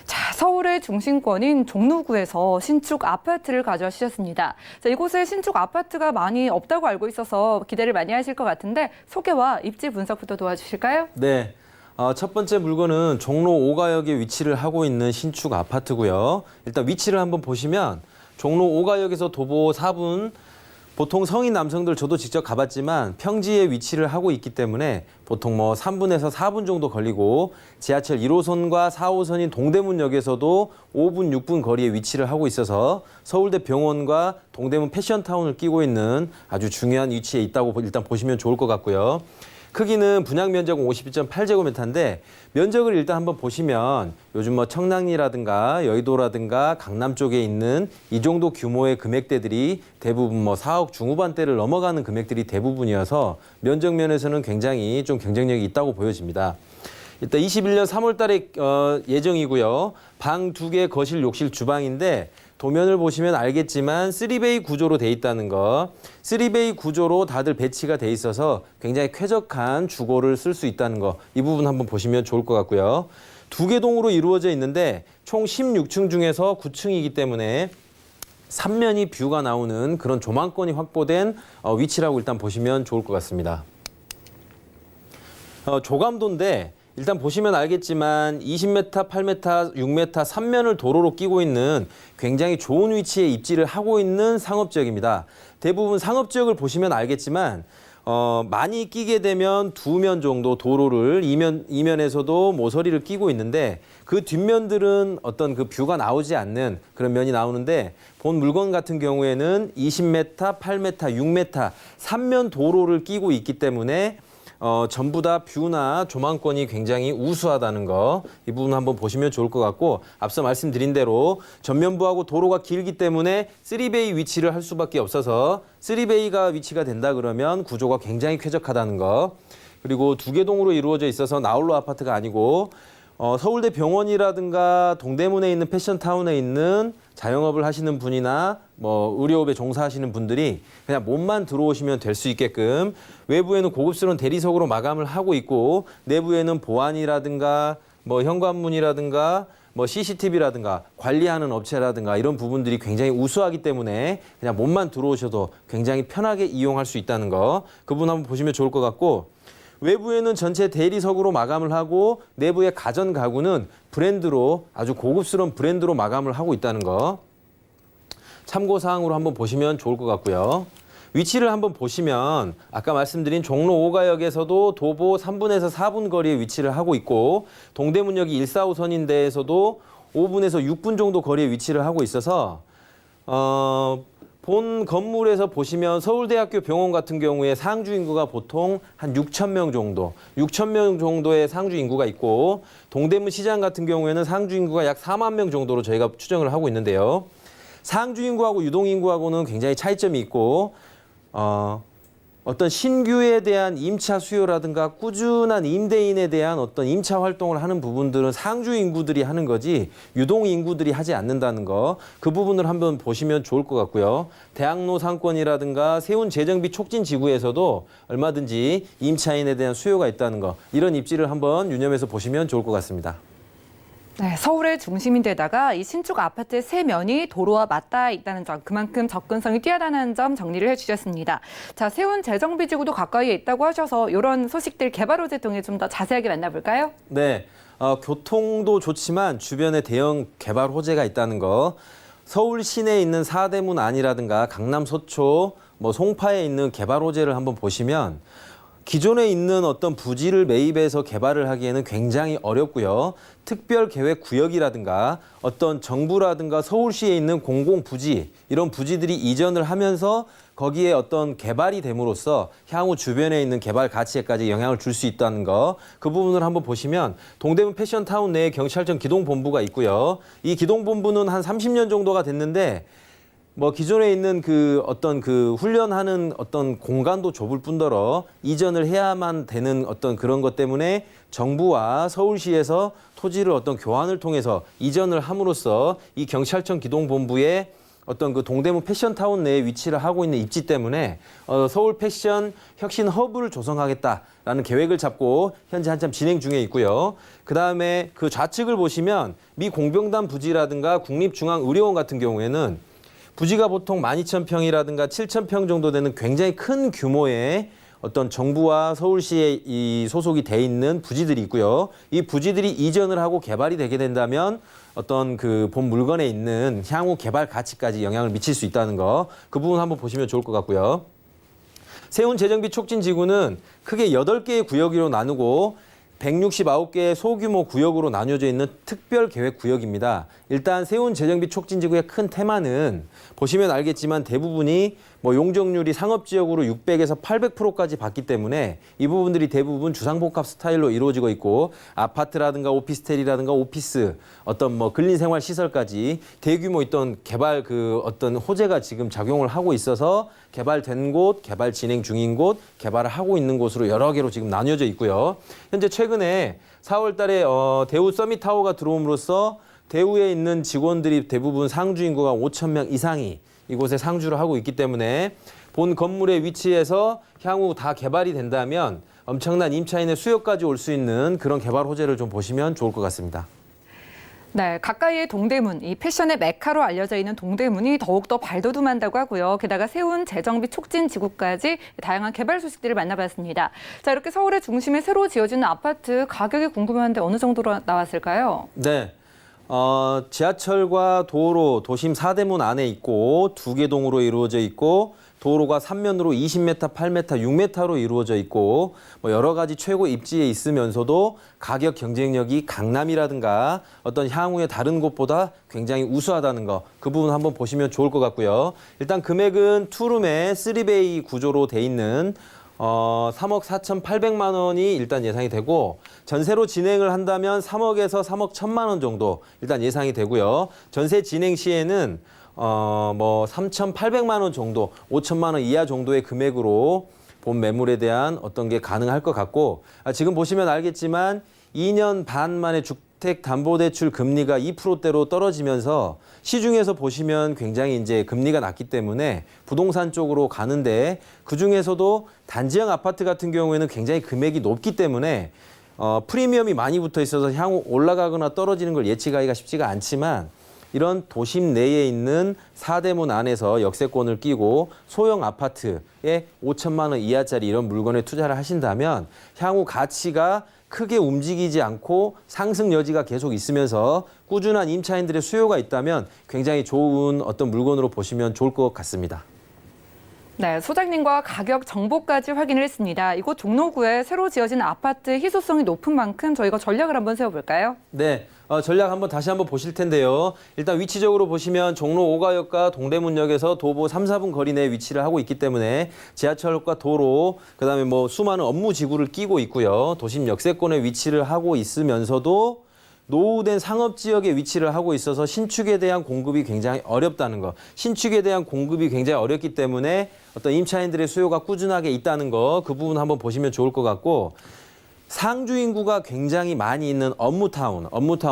자, 서울의 중심권인 종로구에서 신축 아파트를 가져오셨습니다. 자, 이곳에 신축 아파트가 많이 없다고 알고 있어서 기대를 많이 하실 것 같은데 소개와 입지 분석부터 도와주실까요? 네, 첫 번째 물건은 종로 5가역에 위치를 하고 있는 신축 아파트고요. 일단 위치를 한번 보시면 종로 5가역에서 도보 4분, 보통 성인 남성들 저도 직접 가봤지만 평지에 위치를 하고 있기 때문에 보통 3분에서 4분 정도 걸리고 지하철 1호선과 4호선인 동대문역에서도 5분, 6분 거리에 위치를 하고 있어서 서울대 병원과 동대문 패션타운을 끼고 있는 아주 중요한 위치에 있다고 일단 보시면 좋을 것 같고요. 크기는 분양 면적은 52.8제곱미터인데 면적을 일단 한번 보시면 요즘 청량리라든가 여의도라든가 강남 쪽에 있는 이 정도 규모의 금액대들이 대부분 4억 중후반대를 넘어가는 금액들이 대부분이어서 면적 면에서는 굉장히 좀 경쟁력이 있다고 보여집니다. 일단 21년 3월 달에 예정이고요. 방 2개, 거실, 욕실, 주방인데 도면을 보시면 알겠지만 3베이 구조로 돼 있다는 거. 3베이 구조로 다들 배치가 돼 있어서 굉장히 쾌적한 주거를 쓸 수 있다는 거. 이 부분 한번 보시면 좋을 것 같고요. 2개 동으로 이루어져 있는데 총 16층 중에서 9층이기 때문에 3면이 뷰가 나오는 그런 조망권이 확보된 위치라고 일단 보시면 좋을 것 같습니다. 조감도인데 일단 보시면 알겠지만 20m, 8m, 6m 3면을 도로로 끼고 있는 굉장히 좋은 위치에 입지를 하고 있는 상업지역입니다. 대부분 상업지역을 보시면 알겠지만 많이 끼게 되면 2면 정도 도로를 이면에서도 모서리를 끼고 있는데 그 뒷면들은 어떤 그 뷰가 나오지 않는 그런 면이 나오는데 본 물건 같은 경우에는 20m, 8m, 6m 3면 도로를 끼고 있기 때문에 전부 다 뷰나 조망권이 굉장히 우수하다는 거, 이 부분 한번 보시면 좋을 것 같고 앞서 말씀드린 대로 전면부하고 도로가 길기 때문에 3베이 위치를 할 수밖에 없어서 3베이가 위치가 된다 그러면 구조가 굉장히 쾌적하다는 거, 그리고 2개 동으로 이루어져 있어서 나홀로 아파트가 아니고 서울대 병원이라든가 동대문에 있는 패션타운에 있는 자영업을 하시는 분이나 의료업에 종사하시는 분들이 그냥 몸만 들어오시면 될 수 있게끔 외부에는 고급스러운 대리석으로 마감을 하고 있고 내부에는 보안이라든가 현관문이라든가 CCTV라든가 관리하는 업체라든가 이런 부분들이 굉장히 우수하기 때문에 그냥 몸만 들어오셔도 굉장히 편하게 이용할 수 있다는 거, 그 부분 한번 보시면 좋을 것 같고, 외부에는 전체 대리석으로 마감을 하고 내부의 가전 가구는 브랜드로 아주 고급스러운 브랜드로 마감을 하고 있다는 거 참고사항으로 한번 보시면 좋을 것 같고요. 위치를 한번 보시면 아까 말씀드린 종로 5가역에서도 도보 3분에서 4분 거리에 위치를 하고 있고 동대문역이 1, 4호선인데에서도 5분에서 6분 정도 거리에 위치를 하고 있어서 본 건물에서 보시면 서울대학교 병원 같은 경우에 상주 인구가 보통 한 6천 명 정도, 6천 명 정도의 상주 인구가 있고 동대문 시장 같은 경우에는 상주 인구가 약 4만 명 정도로 저희가 추정을 하고 있는데요. 상주 인구하고 유동 인구하고는 굉장히 차이점이 있고 어떤 신규에 대한 임차 수요라든가 꾸준한 임대인에 대한 어떤 임차 활동을 하는 부분들은 상주 인구들이 하는 거지 유동 인구들이 하지 않는다는 거, 그 부분을 한번 보시면 좋을 것 같고요. 대학로 상권이라든가 세운 재정비 촉진 지구에서도 얼마든지 임차인에 대한 수요가 있다는 거, 이런 입지를 한번 유념해서 보시면 좋을 것 같습니다. 네, 서울의 중심인데다가 이 신축 아파트의 세 면이 도로와 맞닿아 있다는 점, 그만큼 접근성이 뛰어나다는 점 정리를 해주셨습니다. 자, 세운 재정비지구도 가까이에 있다고 하셔서 이런 소식들 개발 호재 통해 좀 더 자세하게 만나볼까요? 네, 교통도 좋지만 주변에 대형 개발 호재가 있다는 거. 서울 시내에 있는 사대문 안이라든가 강남 서초, 송파에 있는 개발 호재를 한번 보시면 기존에 있는 어떤 부지를 매입해서 개발을 하기에는 굉장히 어렵고요. 특별계획구역이라든가 어떤 정부라든가 서울시에 있는 공공부지, 이런 부지들이 이전을 하면서 거기에 어떤 개발이 됨으로써 향후 주변에 있는 개발 가치에까지 영향을 줄 수 있다는 거, 그 부분을 한번 보시면 동대문 패션타운 내에 경찰청 기동본부가 있고요. 이 기동본부는 한 30년 정도가 됐는데 기존에 있는 어떤 훈련하는 어떤 공간도 좁을 뿐더러 이전을 해야만 되는 어떤 그런 것 때문에 정부와 서울시에서 토지를 어떤 교환을 통해서 이전을 함으로써 이 경찰청 기동본부의 어떤 그 동대문 패션타운 내에 위치를 하고 있는 입지 때문에 서울 패션 혁신 허브를 조성하겠다라는 계획을 잡고 현재 한참 진행 중에 있고요. 그다음에 그 좌측을 보시면 미 공병단 부지라든가 국립중앙의료원 같은 경우에는 부지가 보통 12,000평이라든가 7,000평 정도 되는 굉장히 큰 규모의 어떤 정부와 서울시에 이 소속이 돼 있는 부지들이 있고요. 이 부지들이 이전을 하고 개발이 되게 된다면 어떤 그 본 물건에 있는 향후 개발 가치까지 영향을 미칠 수 있다는 거, 그 부분 한번 보시면 좋을 것 같고요. 세운 재정비 촉진 지구는 크게 8개의 구역으로 나누고 169개의 소규모 구역으로 나뉘어져 있는 특별계획구역입니다. 일단 세운 재정비 촉진지구의 큰 테마는 보시면 알겠지만 대부분이 용적률이 상업지역으로 600에서 800%까지 받기 때문에 이 부분들이 대부분 주상복합 스타일로 이루어지고 있고 아파트라든가 오피스텔이라든가 오피스, 어떤 근린생활시설까지 대규모 있던 개발 어떤 호재가 지금 작용을 하고 있어서 개발된 곳, 개발 진행 중인 곳, 개발을 하고 있는 곳으로 여러 개로 지금 나뉘어져 있고요. 현재 최근에 4월 달에 대우 서밋타워가 들어옴으로써 대우에 있는 직원들이 대부분 상주 인구가 5,000명 이상이 이곳에 상주를 하고 있기 때문에 본 건물의 위치에서 향후 다 개발이 된다면 엄청난 임차인의 수요까지 올 수 있는 그런 개발 호재를 좀 보시면 좋을 것 같습니다. 네, 가까이의 동대문, 이 패션의 메카로 알려져 있는 동대문이 더욱더 발돋움한다고 하고요. 게다가 세운 재정비 촉진 지구까지 다양한 개발 소식들을 만나봤습니다. 자, 이렇게 서울의 중심에 새로 지어지는 아파트 가격이 궁금한데 어느 정도로 나왔을까요? 네. 지하철과 도로, 도심 사대문 안에 있고 2개 동으로 이루어져 있고 도로가 3면으로 20m, 8m, 6m로 이루어져 있고 여러 가지 최고 입지에 있으면서도 가격 경쟁력이 강남이라든가 어떤 향후의 다른 곳보다 굉장히 우수하다는 거, 그 부분 한번 보시면 좋을 것 같고요. 일단 금액은 투룸에 3베이 구조로 돼 있는 3억 4,800만 원이 일단 예상이 되고 전세로 진행을 한다면 3억에서 3억 1,000만 원 정도 일단 예상이 되고요. 전세 진행 시에는 3,800만 원 정도, 5천만 원 이하 정도의 금액으로 본 매물에 대한 어떤 게 가능할 것 같고, 지금 보시면 알겠지만 2년 반 만에 주택담보대출 금리가 2%대로 떨어지면서 시중에서 보시면 굉장히 이제 금리가 낮기 때문에 부동산 쪽으로 가는데, 그중에서도 단지형 아파트 같은 경우에는 굉장히 금액이 높기 때문에 프리미엄이 많이 붙어 있어서 향후 올라가거나 떨어지는 걸 예측하기가 쉽지가 않지만, 이런 도심 내에 있는 사대문 안에서 역세권을 끼고 소형 아파트에 5천만 원 이하짜리 이런 물건에 투자를 하신다면 향후 가치가 크게 움직이지 않고 상승 여지가 계속 있으면서 꾸준한 임차인들의 수요가 있다면 굉장히 좋은 어떤 물건으로 보시면 좋을 것 같습니다. 네, 소장님과 가격 정보까지 확인을 했습니다. 이곳 종로구에 새로 지어진 아파트 희소성이 높은 만큼 저희가 전략을 한번 세워볼까요? 네. 전략 다시 한번 보실 텐데요. 일단 위치적으로 보시면 종로 5가역과 동대문역에서 도보 3, 4분 거리 내에 위치를 하고 있기 때문에 지하철과 도로, 그다음에 뭐 수많은 업무 지구를 끼고 있고요. 도심 역세권에 위치를 하고 있으면서도 노후된 상업 지역에 위치를 하고 있어서 신축에 대한 공급이 굉장히 어렵다는 거. 신축에 대한 공급이 굉장히 어렵기 때문에 어떤 임차인들의 수요가 꾸준하게 있다는 거. 그 부분 한번 보시면 좋을 것 같고, 상주 인구가 굉장히 많이 있는 업무타운,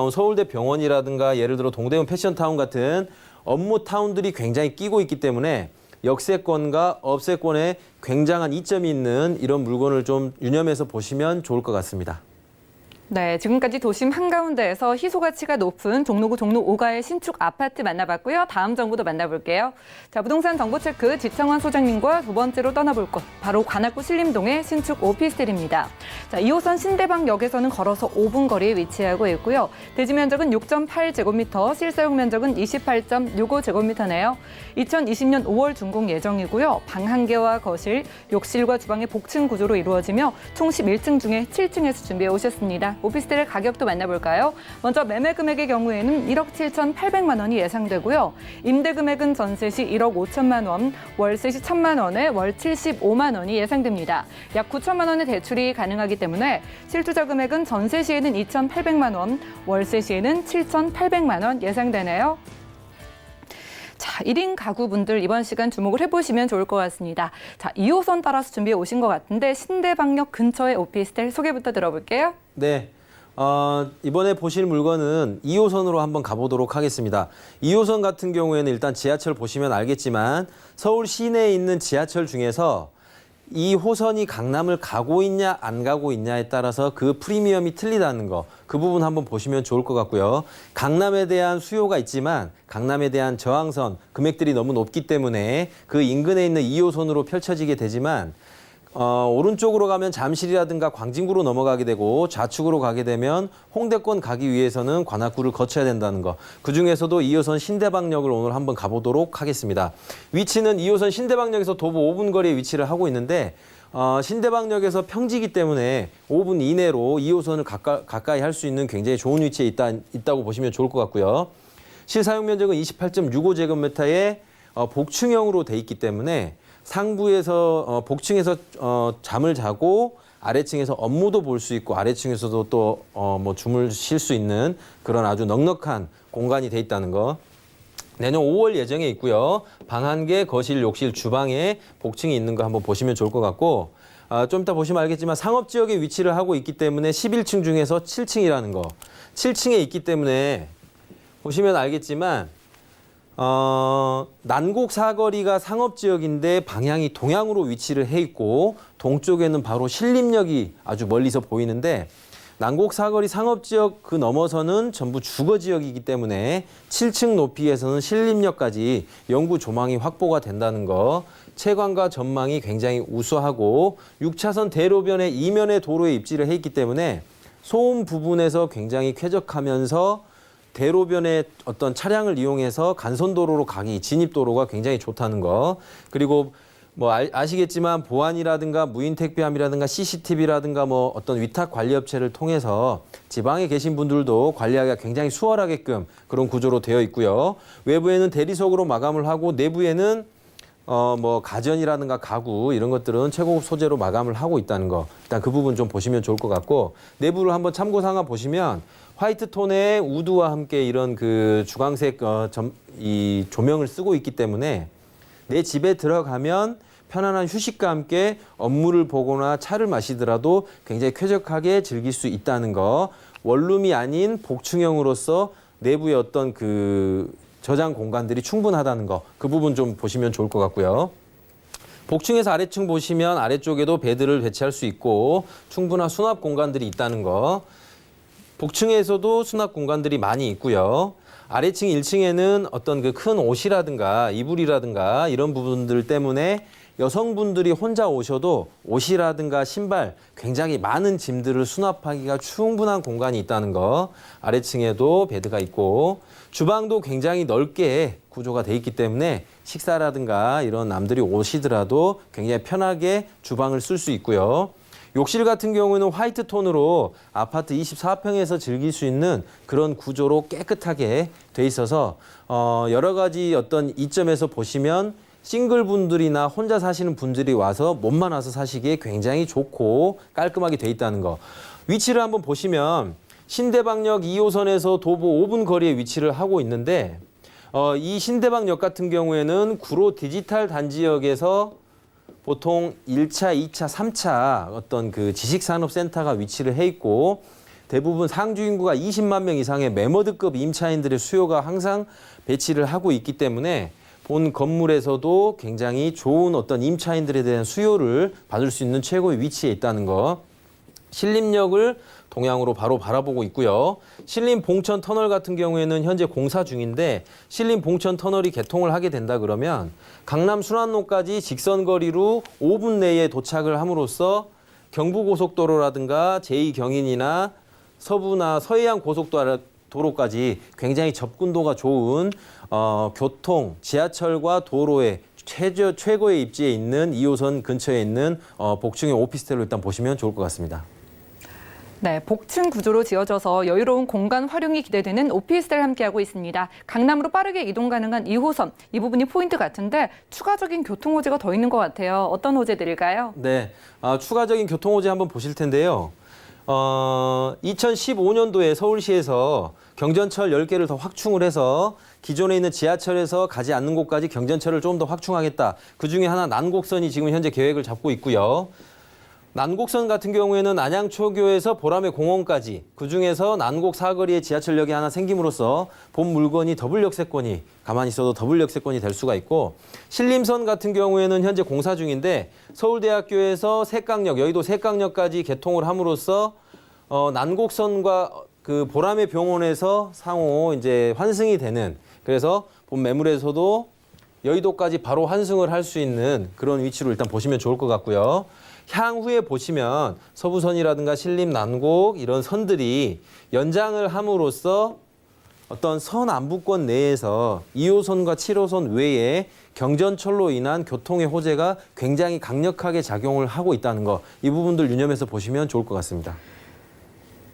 서울대 병원이라든가 예를 들어 동대문 패션타운 같은 업무타운들이 굉장히 끼고 있기 때문에 역세권과 업세권에 굉장한 이점이 있는 이런 물건을 좀 유념해서 보시면 좋을 것 같습니다. 네, 지금까지 도심 한가운데에서 희소 가치가 높은 종로구 종로 5가의 신축 아파트 만나봤고요. 다음 정보도 만나볼게요. 자, 부동산 정보체크 지창원 소장님과 두 번째로 떠나볼 곳, 바로 관악구 신림동의 신축 오피스텔입니다. 자, 2호선 신대방역에서는 걸어서 5분 거리에 위치하고 있고요. 대지 면적은 6.8제곱미터, 실사용 면적은 28.65제곱미터네요. 2020년 5월 준공 예정이고요. 방 1개와 거실, 욕실과 주방의 복층 구조로 이루어지며 총 11층 중에 7층에서 준비해 오셨습니다. 오피스텔의 가격도 만나볼까요? 먼저 매매 금액의 경우에는 1억 7,800만 원이 예상되고요. 임대 금액은 전세 시 1억 5천만 원, 월세 시 1,000만 원에 월 75만 원이 예상됩니다. 약 9천만 원의 대출이 가능하기 때문에 실투자 금액은 전세 시에는 2,800만 원, 월세 시에는 7,800만 원 예상되네요. 자, 1인 가구분들 이번 시간 주목을 해보시면 좋을 것 같습니다. 자, 2호선 따라서 준비해 오신 것 같은데 신대방역 근처의 오피스텔 소개부터 들어볼게요. 네. 이번에 보실 물건은 2호선으로 한번 가보도록 하겠습니다. 2호선 같은 경우에는 일단 지하철 보시면 알겠지만 서울 시내에 있는 지하철 중에서 이 호선이 강남을 가고 있냐 안 가고 있냐에 따라서 그 프리미엄이 틀리다는 거, 그 부분 한번 보시면 좋을 것 같고요. 강남에 대한 수요가 있지만 강남에 대한 저항선 금액들이 너무 높기 때문에 그 인근에 있는 2호선으로 펼쳐지게 되지만 오른쪽으로 가면 잠실이라든가 광진구로 넘어가게 되고 좌측으로 가게 되면 홍대권 가기 위해서는 관악구를 거쳐야 된다는 거. 그중에서도 2호선 신대방역을 오늘 한번 가보도록 하겠습니다. 위치는 2호선 신대방역에서 도보 5분 거리에 위치를 하고 있는데 신대방역에서 평지이기 때문에 5분 이내로 2호선을 가까이 할 수 있는 굉장히 좋은 위치에 있다고 보시면 좋을 것 같고요. 실사용 면적은 28.65제곱미터의 복층형으로 돼 있기 때문에 상부에서 복층에서 잠을 자고 아래층에서 업무도 볼 수 있고 아래층에서도 또 뭐 줌을 쉴 수 있는 그런 아주 넉넉한 공간이 돼 있다는 거. 내년 5월 예정에 있고요. 방 1개, 거실, 욕실, 주방에 복층이 있는 거 한번 보시면 좋을 것 같고, 좀 이따 보시면 알겠지만 상업지역에 위치를 하고 있기 때문에 11층 중에서 7층이라는 거. 7층에 있기 때문에 보시면 알겠지만 난곡 사거리가 상업지역인데 방향이 동향으로 위치를 해 있고 동쪽에는 바로 신림역이 아주 멀리서 보이는데 난곡 사거리 상업지역 그 넘어서는 전부 주거지역이기 때문에 7층 높이에서는 신림역까지 영구 조망이 확보가 된다는 거. 채광과 전망이 굉장히 우수하고 6차선 대로변의 이면의 도로에 입지를 해 있기 때문에 소음 부분에서 굉장히 쾌적하면서 대로변에 어떤 차량을 이용해서 간선도로로 가기, 진입도로가 굉장히 좋다는 거. 그리고 뭐 아시겠지만 보안이라든가 무인택배함이라든가 CCTV라든가 뭐 어떤 위탁 관리업체를 통해서 지방에 계신 분들도 관리하기가 굉장히 수월하게끔 그런 구조로 되어 있고요. 외부에는 대리석으로 마감을 하고 내부에는 뭐 가전이라든가 가구 이런 것들은 최고급 소재로 마감을 하고 있다는 거. 일단 그 부분 좀 보시면 좋을 것 같고, 내부를 한번 참고삼아 보시면 화이트 톤의 우드와 함께 이런 그 주광색 이 조명을 쓰고 있기 때문에 내 집에 들어가면 편안한 휴식과 함께 업무를 보거나 차를 마시더라도 굉장히 쾌적하게 즐길 수 있다는 거. 원룸이 아닌 복층형으로서 내부의 어떤 그 저장 공간들이 충분하다는 거. 그 부분 좀 보시면 좋을 것 같고요. 복층에서 아래층 보시면 아래쪽에도 베드를 배치할 수 있고 충분한 수납 공간들이 있다는 거. 복층에서도 수납 공간들이 많이 있고요. 아래층 1층에는 어떤 그 큰 옷이라든가 이불이라든가 이런 부분들 때문에 여성분들이 혼자 오셔도 옷이라든가 신발 굉장히 많은 짐들을 수납하기가 충분한 공간이 있다는 거. 아래층에도 베드가 있고 주방도 굉장히 넓게 구조가 돼 있기 때문에 식사라든가 이런 남들이 오시더라도 굉장히 편하게 주방을 쓸 수 있고요. 욕실 같은 경우에는 화이트 톤으로 아파트 24평에서 즐길 수 있는 그런 구조로 깨끗하게 돼 있어서 여러 가지 어떤 이점에서 보시면 싱글 분들이나 혼자 사시는 분들이 와서 몸만 와서 사시기에 굉장히 좋고 깔끔하게 돼 있다는 거. 위치를 한번 보시면 신대방역 2호선에서 도보 5분 거리에 위치를 하고 있는데 이 신대방역 같은 경우에는 구로 디지털 단지역에서 보통 1차, 2차, 3차 어떤 그 지식산업센터가 위치를 해 있고 대부분 상주 인구가 20만 명 이상의 매머드급 임차인들의 수요가 항상 배치를 하고 있기 때문에 본 건물에서도 굉장히 좋은 어떤 임차인들에 대한 수요를 받을 수 있는 최고의 위치에 있다는 거. 신림역을 동향으로 바로 바라보고 있고요. 신림 봉천 터널 같은 경우에는 현재 공사 중인데 신림 봉천 터널이 개통을 하게 된다 그러면 강남 순환로까지 직선 거리로 5분 내에 도착을 함으로써 경부고속도로라든가 제2경인이나 서부나 서해안 고속도로까지 굉장히 접근도가 좋은 교통, 지하철과 도로의 최고의 입지에 있는 2호선 근처에 있는 복층형 오피스텔로 일단 보시면 좋을 것 같습니다. 네, 복층 구조로 지어져서 여유로운 공간 활용이 기대되는 오피스텔 함께하고 있습니다. 강남으로 빠르게 이동 가능한 2호선, 이 부분이 포인트 같은데 추가적인 교통 호재가 더 있는 것 같아요. 어떤 호재들일까요? 네, 추가적인 교통 호재 한번 보실 텐데요. 2015년도에 서울시에서 경전철 10개를 더 확충을 해서 기존에 있는 지하철에서 가지 않는 곳까지 경전철을 좀 더 확충하겠다. 그중에 하나 난곡선이 지금 현재 계획을 잡고 있고요. 난곡선 같은 경우에는 안양초교에서 보라매 공원까지 그중에서 난곡 사거리에 지하철역이 하나 생김으로써 본 물건이 더블 역세권이 가만히 있어도 더블 역세권이 될 수가 있고 신림선 같은 경우에는 현재 공사 중인데 서울대학교에서 색강역, 여의도 색강역까지 개통을 함으로써 난곡선과 그 보라매 병원에서 상호 이제 환승이 되는 그래서 본 매물에서도 여의도까지 바로 환승을 할 수 있는 그런 위치로 일단 보시면 좋을 것 같고요. 향후에 보시면 서부선이라든가 신림, 난곡 이런 선들이 연장을 함으로써 어떤 서남부권 내에서 2호선과 7호선 외에 경전철로 인한 교통의 호재가 굉장히 강력하게 작용을 하고 있다는 거, 이 부분들 유념해서 보시면 좋을 것 같습니다.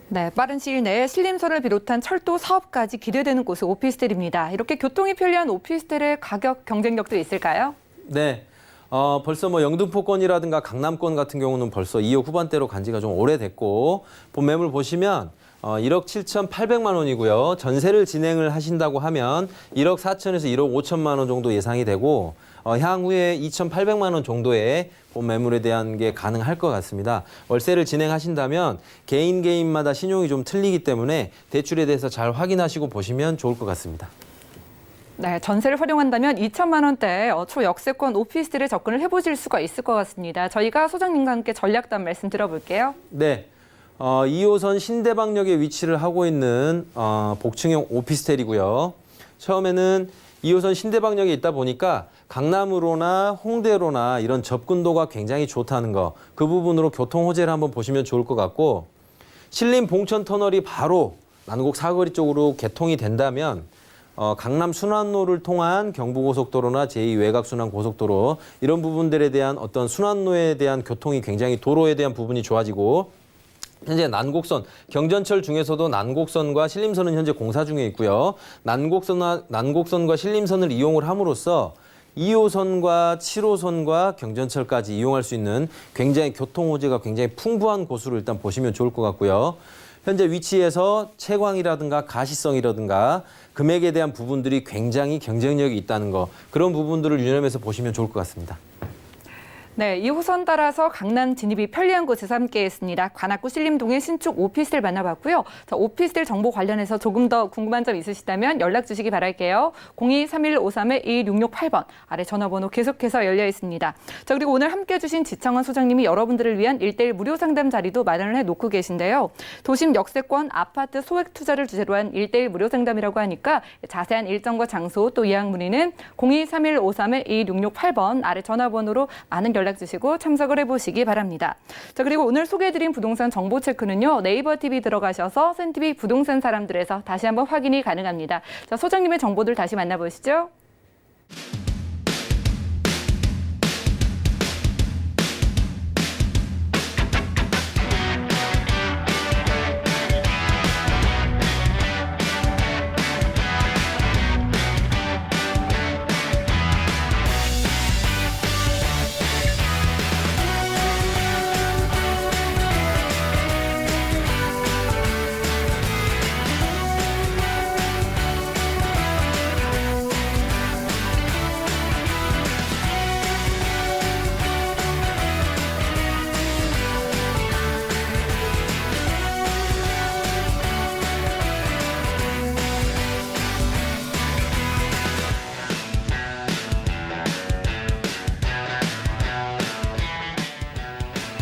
네, 빠른 시일 내에 신림선을 비롯한 철도 사업까지 기대되는 곳은 오피스텔입니다. 이렇게 교통이 편리한 오피스텔의 가격 경쟁력도 있을까요? 네. 벌써 뭐 영등포권이라든가 강남권 같은 경우는 벌써 2억 후반대로 간 지가 좀 오래됐고 본 매물 보시면 1억 7,800만 원이고요. 전세를 진행을 하신다고 하면 1억 4천에서 1억 5천만 원 정도 예상이 되고 향후에 2,800만 원 정도의 본 매물에 대한 게 가능할 것 같습니다. 월세를 진행하신다면 개인마다 신용이 좀 틀리기 때문에 대출에 대해서 잘 확인하시고 보시면 좋을 것 같습니다. 네, 전세를 활용한다면 2천만 원대 초역세권 오피스텔에 접근을 해보실 수가 있을 것 같습니다. 저희가 소장님과 함께 전략단 말씀 들어볼게요. 네, 2호선 신대방역에 위치를 하고 있는 복층형 오피스텔이고요. 처음에는 2호선 신대방역에 있다 보니까 강남으로나 홍대로나 이런 접근도가 굉장히 좋다는 거, 그 부분으로 교통 호재를 한번 보시면 좋을 것 같고 신림 봉천 터널이 바로 난곡 사거리 쪽으로 개통이 된다면 강남 순환로를 통한 경부고속도로나 제2외곽순환고속도로 이런 부분들에 대한 어떤 순환로에 대한 교통이 굉장히 도로에 대한 부분이 좋아지고 현재 난곡선, 경전철 중에서도 난곡선과 신림선은 현재 공사 중에 있고요. 난곡선과 신림선을 이용을 함으로써 2호선과 7호선과 경전철까지 이용할 수 있는 굉장히 교통 호재가 굉장히 풍부한 곳으로 일단 보시면 좋을 것 같고요. 현재 위치에서 채광이라든가 가시성이라든가 금액에 대한 부분들이 굉장히 경쟁력이 있다는 거, 그런 부분들을 유념해서 보시면 좋을 것 같습니다. 네, 2호선 따라서 강남 진입이 편리한 곳에서 함께했습니다. 관악구 신림동의 신축 오피스텔 만나봤고요. 자, 오피스텔 정보 관련해서 조금 더 궁금한 점 있으시다면 연락 주시기 바랄게요. 02-3153-2668번 아래 전화번호 계속해서 열려 있습니다. 자, 그리고 오늘 함께해 주신 지창원 소장님이 여러분들을 위한 1:1 무료 상담 자리도 마련을 해놓고 계신데요. 도심 역세권 아파트 소액 투자를 주제로 한 1:1 무료 상담이라고 하니까 자세한 일정과 장소 또 예약 문의는 02-3153-2668번 아래 전화번호로 많은 연락 주시고 참석을 해보시기 바랍니다. 자, 그리고 오늘 소개해드린 부동산 정보 체크는요. 네이버 TV 들어가셔서 센TV 부동산 사람들에서 다시 한번 확인이 가능합니다. 자, 소장님의 정보들 다시 만나보시죠.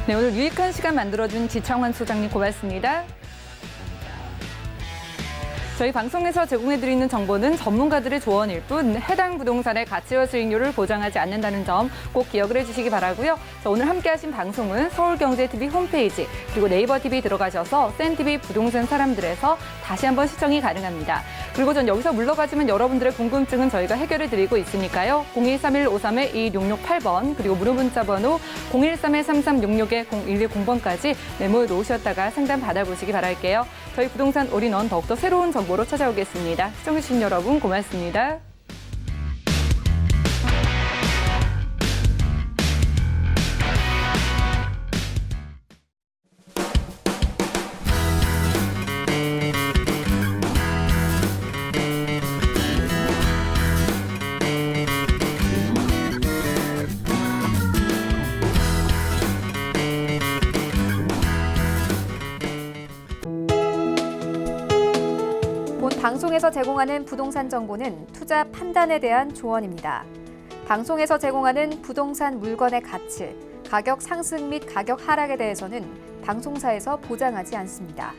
네, 오늘 유익한 시간 만들어준 지창환 소장님 고맙습니다. 저희 방송에서 제공해드리는 정보는 전문가들의 조언일 뿐 해당 부동산의 가치와 수익률을 보장하지 않는다는 점 꼭 기억을 해주시기 바라고요. 자, 오늘 함께하신 방송은 서울경제TV 홈페이지 그리고 네이버TV 들어가셔서 센TV 부동산 사람들에서 다시 한번 시청이 가능합니다. 그리고 전 여기서 물러가지만 여러분들의 궁금증은 저희가 해결해드리고 있으니까요. 013-153-2668번 그리고 무료 문자 번호 013-3366-0110번까지 메모해 놓으셨다가 상담 받아보시기 바랄게요. 저희 부동산 올인원 더욱더 새로운 정보로 찾아오겠습니다. 시청해주신 여러분 고맙습니다. 본 방송에서 제공하는 부동산 정보는 투자 판단에 대한 조언입니다. 방송에서 제공하는 부동산 물건의 가치, 가격 상승 및 가격 하락에 대해서는 방송사에서 보장하지 않습니다.